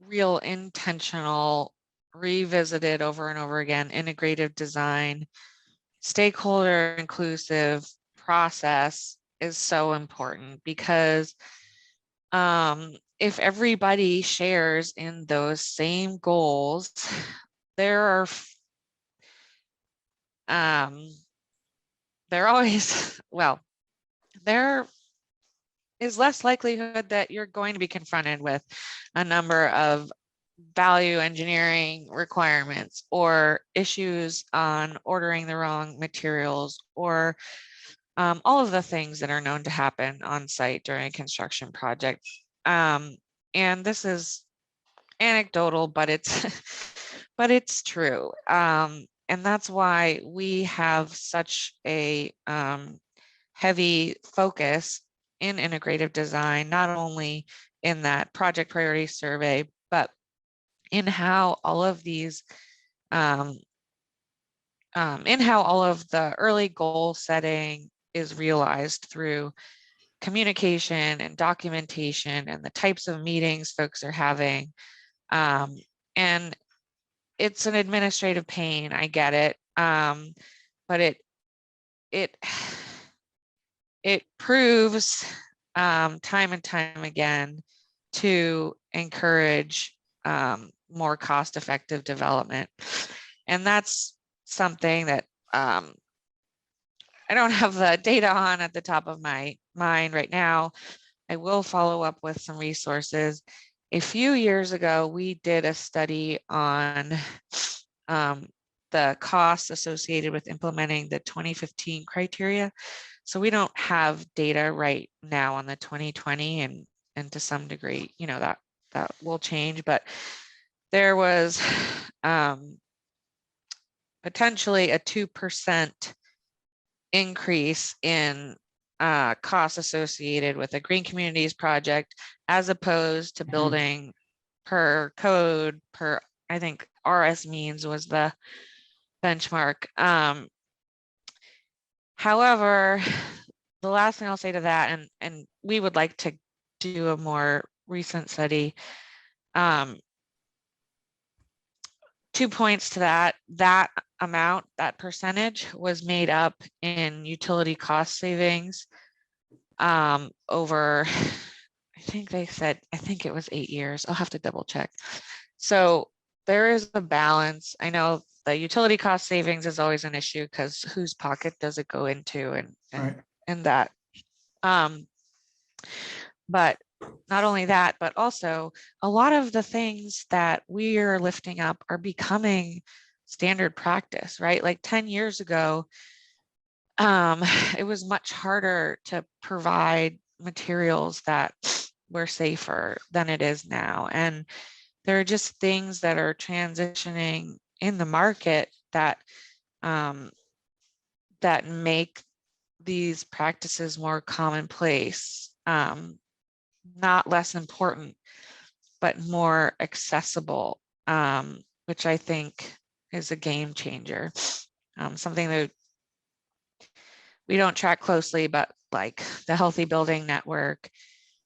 S2: real intentional, revisited over and over again, integrative design, stakeholder inclusive process is so important, because if everybody shares in those same goals, there is less likelihood that you're going to be confronted with a number of value engineering requirements or issues on ordering the wrong materials, or all of the things that are known to happen on site during a construction project. And this is anecdotal, but it's true. And that's why we have such a heavy focus in integrative design, not only in that project priority survey, but in how all of these, in how all of the early goal setting is realized through communication and documentation and the types of meetings folks are having. And it's an administrative pain, I get it, but it proves time and time again to encourage more cost-effective development. And that's something that I don't have the data on at the top of my mind right now. I will follow up with some resources. A few years ago, we did a study on the costs associated with implementing the 2015 criteria. So we don't have data right now on the 2020, and to some degree, that will change, but there was potentially a 2% increase in costs associated with a green communities project, as opposed to building per code per, I think RS means was the benchmark. However, the last thing I'll say to that, and we would like to do a more recent study. 2 points to that amount, that percentage was made up in utility cost savings over, I think it was 8 years. I'll have to double check. So there is a balance. I know the utility cost savings is always an issue, because whose pocket does it go into, and that. But not only that, but also a lot of the things that we are lifting up are becoming standard practice, right? Like 10 years ago, it was much harder to provide materials that were safer than it is now. And there are just things that are transitioning in the market that that make these practices more commonplace, not less important, but more accessible, which I think is a game changer. Something that we don't track closely, but like the Healthy Building Network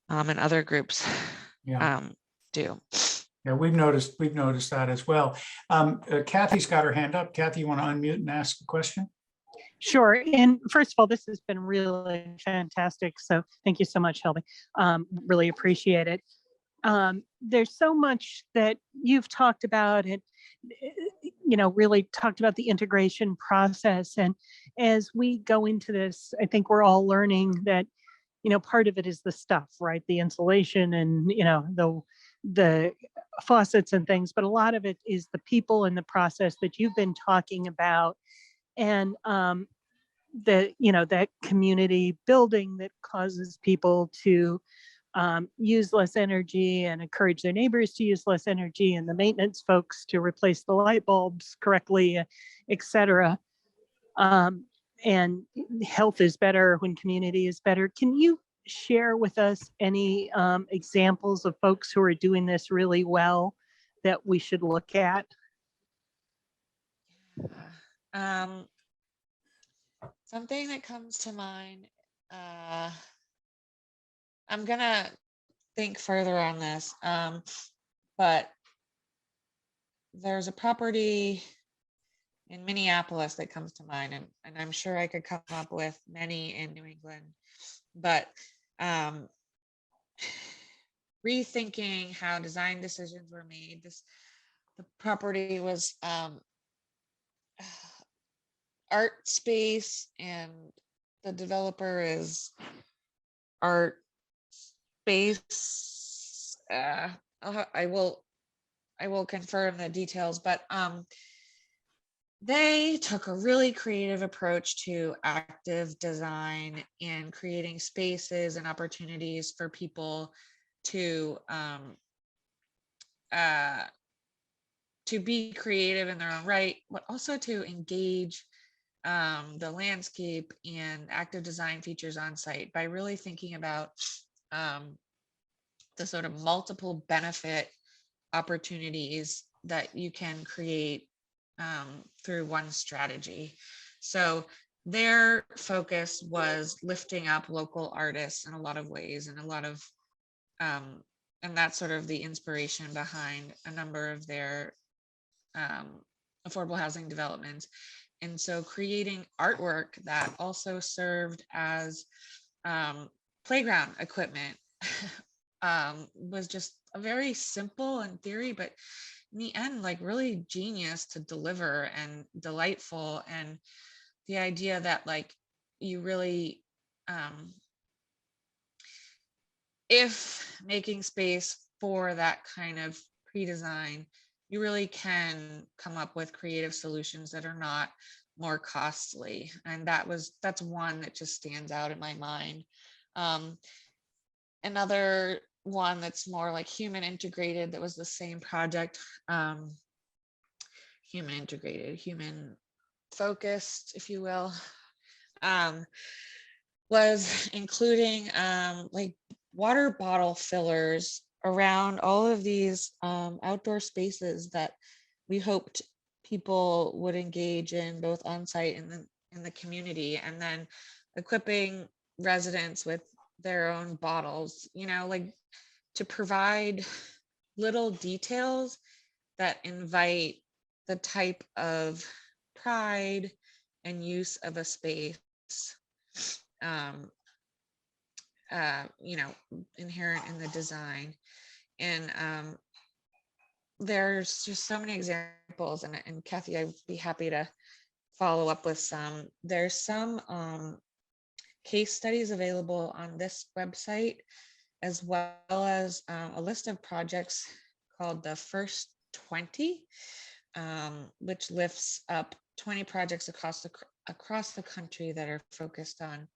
S2: and other groups do.
S1: Yeah, we've noticed that as well. Kathy's got her hand up. Kathy, you want to unmute and ask a question?
S3: Sure. And first of all, this has been really fantastic. So thank you so much, Shelby. Really appreciate it. There's so much that you've talked about and, really talked about the integration process. And as we go into this, I think we're all learning that, part of it is the stuff, right? The insulation and, the faucets and things, but a lot of it is the people and the process that you've been talking about. And that community building that causes people to use less energy and encourage their neighbors to use less energy, and the maintenance folks to replace the light bulbs correctly, et cetera. And health is better when community is better. Can you share with us any examples of folks who are doing this really well that we should look at?
S2: Something that comes to mind, I'm gonna think further on this, but there's a property in Minneapolis that comes to mind, and I'm sure I could come up with many in New England, but rethinking how design decisions were made. The property was art space, and the developer is art space. I will confirm the details, but they took a really creative approach to active design and creating spaces and opportunities for people to be creative in their own right, but also to engage the landscape and active design features on site by really thinking about the sort of multiple benefit opportunities that you can create through one strategy. So their focus was lifting up local artists in a lot of ways, and and that's sort of the inspiration behind a number of their affordable housing developments. And so creating artwork that also served as playground equipment was just a very simple in theory, but in the end, like really genius to deliver and delightful. And the idea that like you really, if making space for that kind of pre-design, you really can come up with creative solutions that are not more costly. And that's one that just stands out in my mind. Another one that's more like human integrated, that was the same project, human integrated, human focused, if you will, was including like water bottle fillers around all of these outdoor spaces that we hoped people would engage in, both on site and in the community, and then equipping residents with their own bottles, like to provide little details that invite the type of pride and use of a space inherent in the design. And there's just so many examples, and Kathy, I'd be happy to follow up with some. There's some case studies available on this website, as well as a list of projects called the First 20, which lifts up 20 projects across the country that are focused on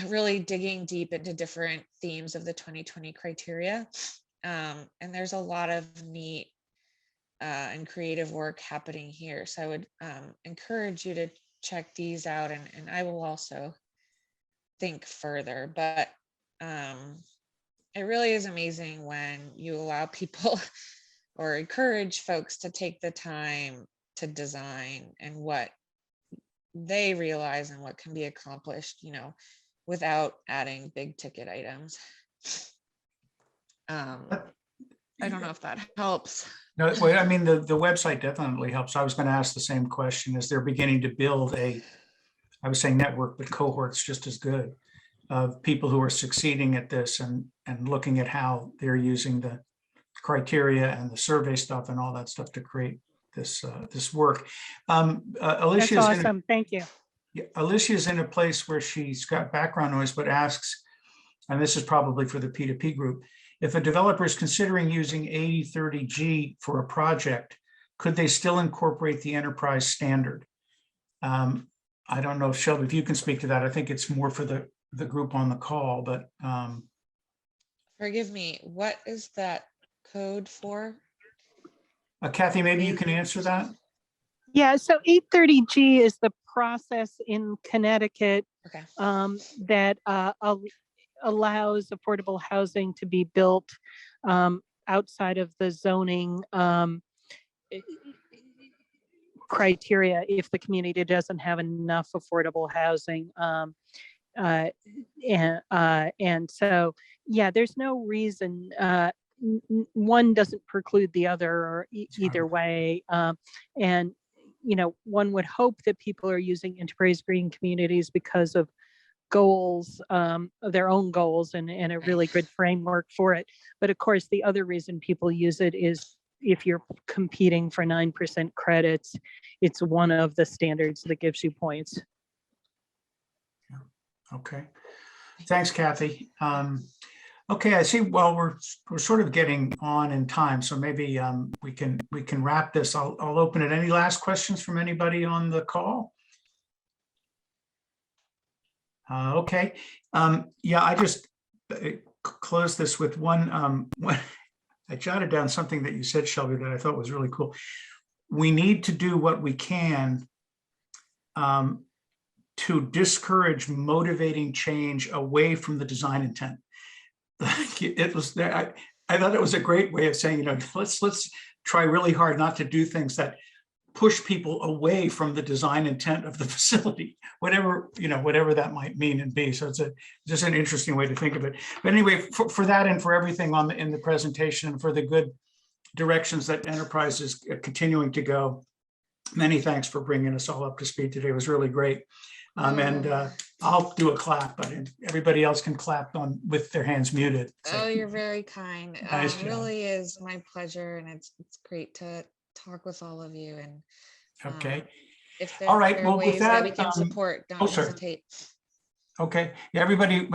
S2: really digging deep into different themes of the 2020 criteria. And there's a lot of neat and creative work happening here. So I would encourage you to check these out, and I will also think further. But it really is amazing when you allow people or encourage folks to take the time to design and what they realize and what can be accomplished, you know, without adding big ticket items. I don't know if that helps.
S1: No, well, I mean, the website definitely helps. I was going to ask the same question as they're beginning to build I was saying network, but cohorts just as good of people who are succeeding at this and looking at how they're using the criteria and the survey stuff and all that stuff to create this work.
S3: That's
S1: Alicia's
S3: awesome. Thank you.
S1: Alicia's in a place where she's got background noise, but asks, and this is probably for the P2P group, if a developer is considering using 80/30G for a project, could they still incorporate the enterprise standard? I don't know if Shelby, if you can speak to that. I think it's more for the group on the call, but
S2: forgive me, what is that code for?
S1: Kathy, maybe you can answer that.
S3: Yeah, so 830G is the process in Connecticut
S2: Okay.
S3: that allows affordable housing to be built outside of the zoning criteria if the community doesn't have enough affordable housing. And so, yeah, there's no reason, one doesn't preclude the other or either way. And, you know, one would hope that people are using enterprise green communities because of goals, of their own goals and a really good framework for it. But of course, the other reason people use it is if you're competing for 9% credits, it's one of the standards that gives you points.
S1: Okay, thanks, Kathy. Okay, I see. Well, we're sort of getting on in time, so maybe we can wrap this. I'll open it. Any last questions from anybody on the call? Okay. Yeah, I just close this with one. I jotted down something that you said, Shelby, that I thought was really cool. We need to do what we can to discourage motivating change away from the design intent. It was there. I thought it was a great way of saying, you know, let's try really hard not to do things that push people away from the design intent of the facility, whatever that might mean and be. So it's just an interesting way to think of it. But anyway, for that and for everything in the presentation and for the good directions that enterprise is continuing to go, many thanks for bringing us all up to speed today. It was really great. And I'll do a clap, but everybody else can clap with their hands muted. So.
S2: Oh, you're very kind.
S1: Nice
S2: It really is my pleasure, and it's great to talk with all of you. And
S1: okay,
S2: if there
S1: all right.
S2: are
S1: Well,
S2: ways
S1: with that,
S2: we can support, don't hesitate.
S1: Okay, yeah,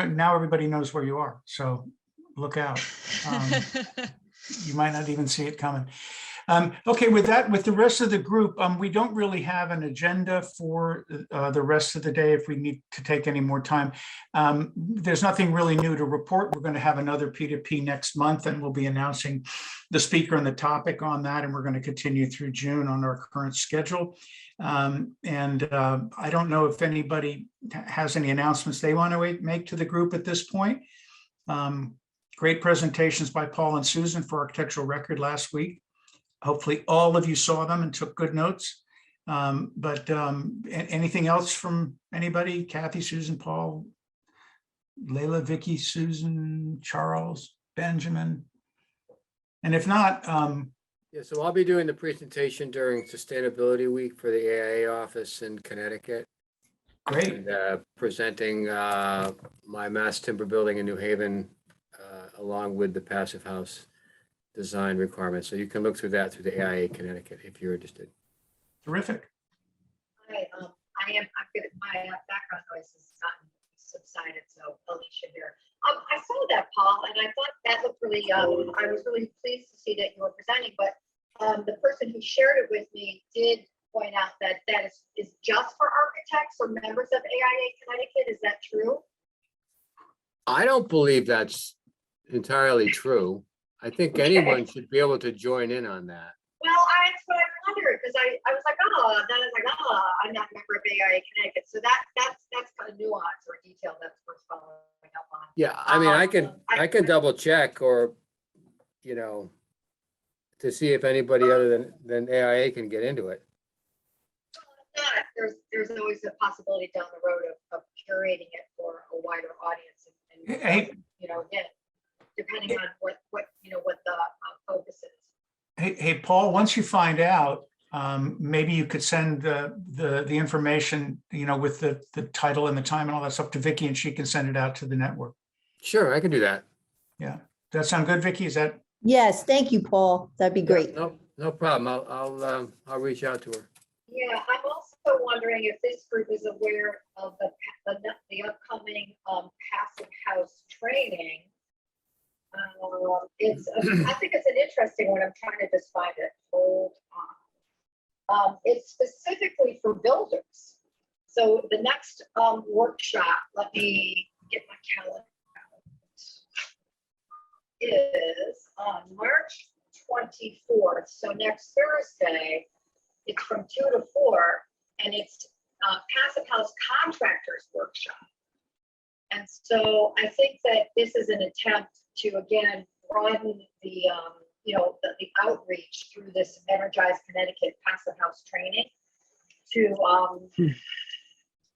S1: now everybody knows where you are, so look out. You might not even see it coming. Okay, with the rest of the group, we don't really have an agenda for the rest of the day if we need to take any more time. There's nothing really new to report. We're going to have another P2P next month, and we'll be announcing the speaker and the topic on that, and we're going to continue through June on our current schedule. I don't know if anybody has any announcements they want to make to the group at this point. Great presentations by Paul and Susan for Architectural Record last week. Hopefully all of you saw them and took good notes. But anything else from anybody? Kathy, Susan, Paul, Layla, Vicky, Susan, Charles, Benjamin? And if not,
S4: yeah, so I'll be doing the presentation during Sustainability Week for the AIA office in Connecticut.
S1: Great.
S4: And presenting my mass timber building in New Haven along with the passive house design requirements. So you can look through that through the AIA Connecticut if you're interested.
S1: Terrific.
S5: Hi, I'm good. My background noise has gotten subsided, so Alicia here. I saw that, Paul, and I thought that looked really. I was really pleased to see that you were presenting, but the person who shared it with me did point out that that is just for architects or members of AIA Connecticut. Is that true?
S4: I don't believe that's entirely true. I think anyone should be able to join in on that.
S5: Well, that's what I wondered, because I was like, oh, then I was like, oh, I'm not a member of AIA Connecticut. So that's kind of nuance or detail that's worth following up on.
S4: Yeah, I mean, I can double check or, you know, to see if anybody other than AIA can get into it.
S5: If not, there's always a possibility down the road of curating it for a wider audience and
S1: Hey.
S5: you know, again, depending on what the focus is.
S1: Hey, Paul, once you find out, maybe you could send the information, you know, with the title and the time and all that stuff to Vicky, and she can send it out to the network.
S4: Sure, I can do that.
S1: Yeah. Does that sound good, Vicky? Is that?
S6: Yes, thank you, Paul. That'd be great.
S4: No problem. I'll reach out to her.
S5: Yeah, I'm also wondering if this group is aware of the upcoming passive house training. I think it's an interesting one. I'm trying to just find it. Hold on. It's specifically for builders. So the next workshop, let me get my calendar out, is on March 24th. So next Thursday, it's from 2 to 4, and it's passive house contractors workshop. And so I think that this is an attempt to, again, broaden the outreach through this Energize Connecticut passive house training to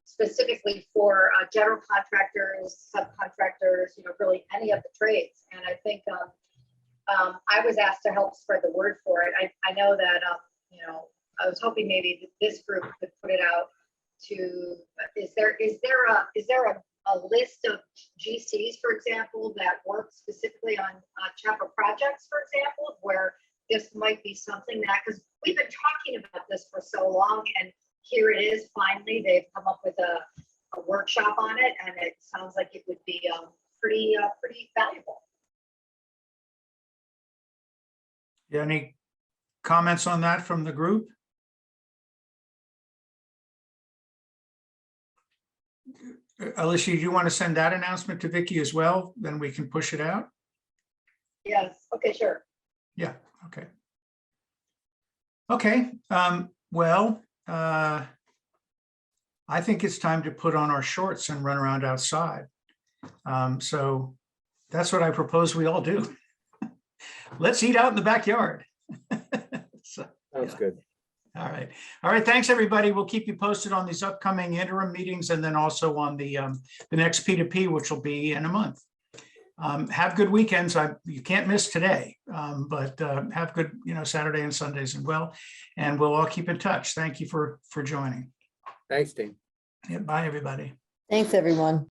S5: specifically for general contractors, subcontractors, you know, really any of the trades. And I think I was asked to help spread the word for it. I know that, you know, I was hoping maybe this group could put it out to, is there a list of GCs, for example, that work specifically on chapel projects, for example, where this might be something that, because we've been talking about this for so long, and here it is, finally, they've come up with a workshop on it, and it sounds like it would be pretty valuable.
S1: Yeah, any comments on that from the group? Alicia, do you want to send that announcement to Vicky as well? Then we can push it out.
S5: Yes, okay, sure.
S1: Yeah, okay. Okay, well, I think it's time to put on our shorts and run around outside. So that's what I propose we all do. Let's eat out in the backyard. So,
S4: Sounds
S1: yeah.
S4: good.
S1: All right. All right. Thanks, everybody. We'll keep you posted on these upcoming interim meetings and then also on the next P2P, which will be in a month. Have good weekends. You can't miss today, but have good, you know, Saturday and Sundays and we'll all keep in touch. Thank you for joining.
S4: Thanks, Dean.
S1: Yeah, bye, everybody.
S6: Thanks, everyone.